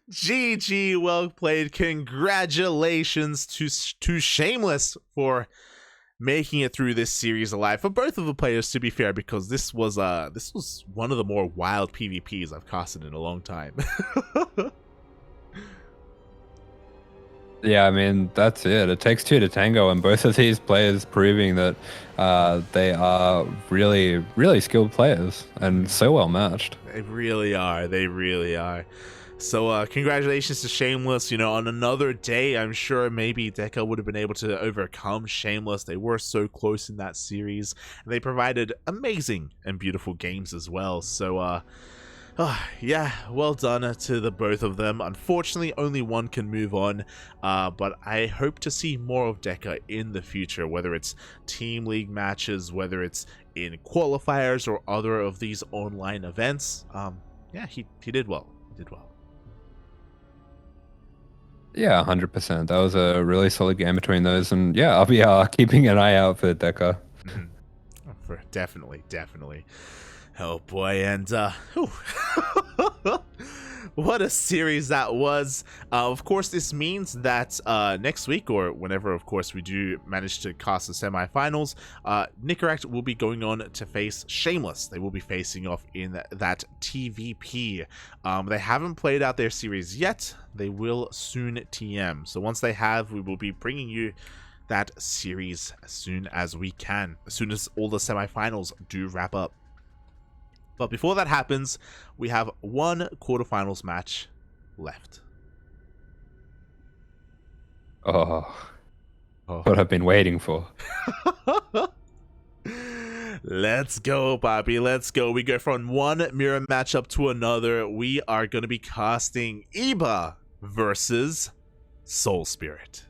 GG, well played. Congratulations to Shameless for making it through this series alive. For both of the players, to be fair, because this was one of the more wild PvPs I've casted in a long time. Yeah, I mean, that's it. It takes 2 to tango, and both of these players proving that they are really, really skilled players and so well matched. They really are. They really are. So congratulations to Shameless. You know, on another day, I'm sure maybe Déca would have been able to overcome Shameless. They were so close in that series, and they provided amazing and beautiful games as well. So yeah, well done to the both of them. Unfortunately, only one can move on, but I hope to see more of Déca in the future, whether it's Team League matches, whether it's in qualifiers or other of these online events. Yeah, he did well. He did well. Yeah, 100%. That was a really solid game between those, and yeah, I'll be keeping an eye out for Déca. Definitely, definitely. Oh boy, and whew. What a series that was. Of course, this means that next week, or whenever, of course, we do manage to cast the semifinals, Nicaract will be going on to face Shameless. They will be facing off in that TVP. They haven't played out their series yet. They will soon TM. So once they have, we will be bringing you that series as soon as we can, as soon as all the semifinals do wrap up. But before that happens, we have one quarterfinals match left. Oh, what I've been waiting for. Let's go, Bobby. Let's go. We go from one mirror matchup to another. We are going to be casting Iba versus Soul Spirit.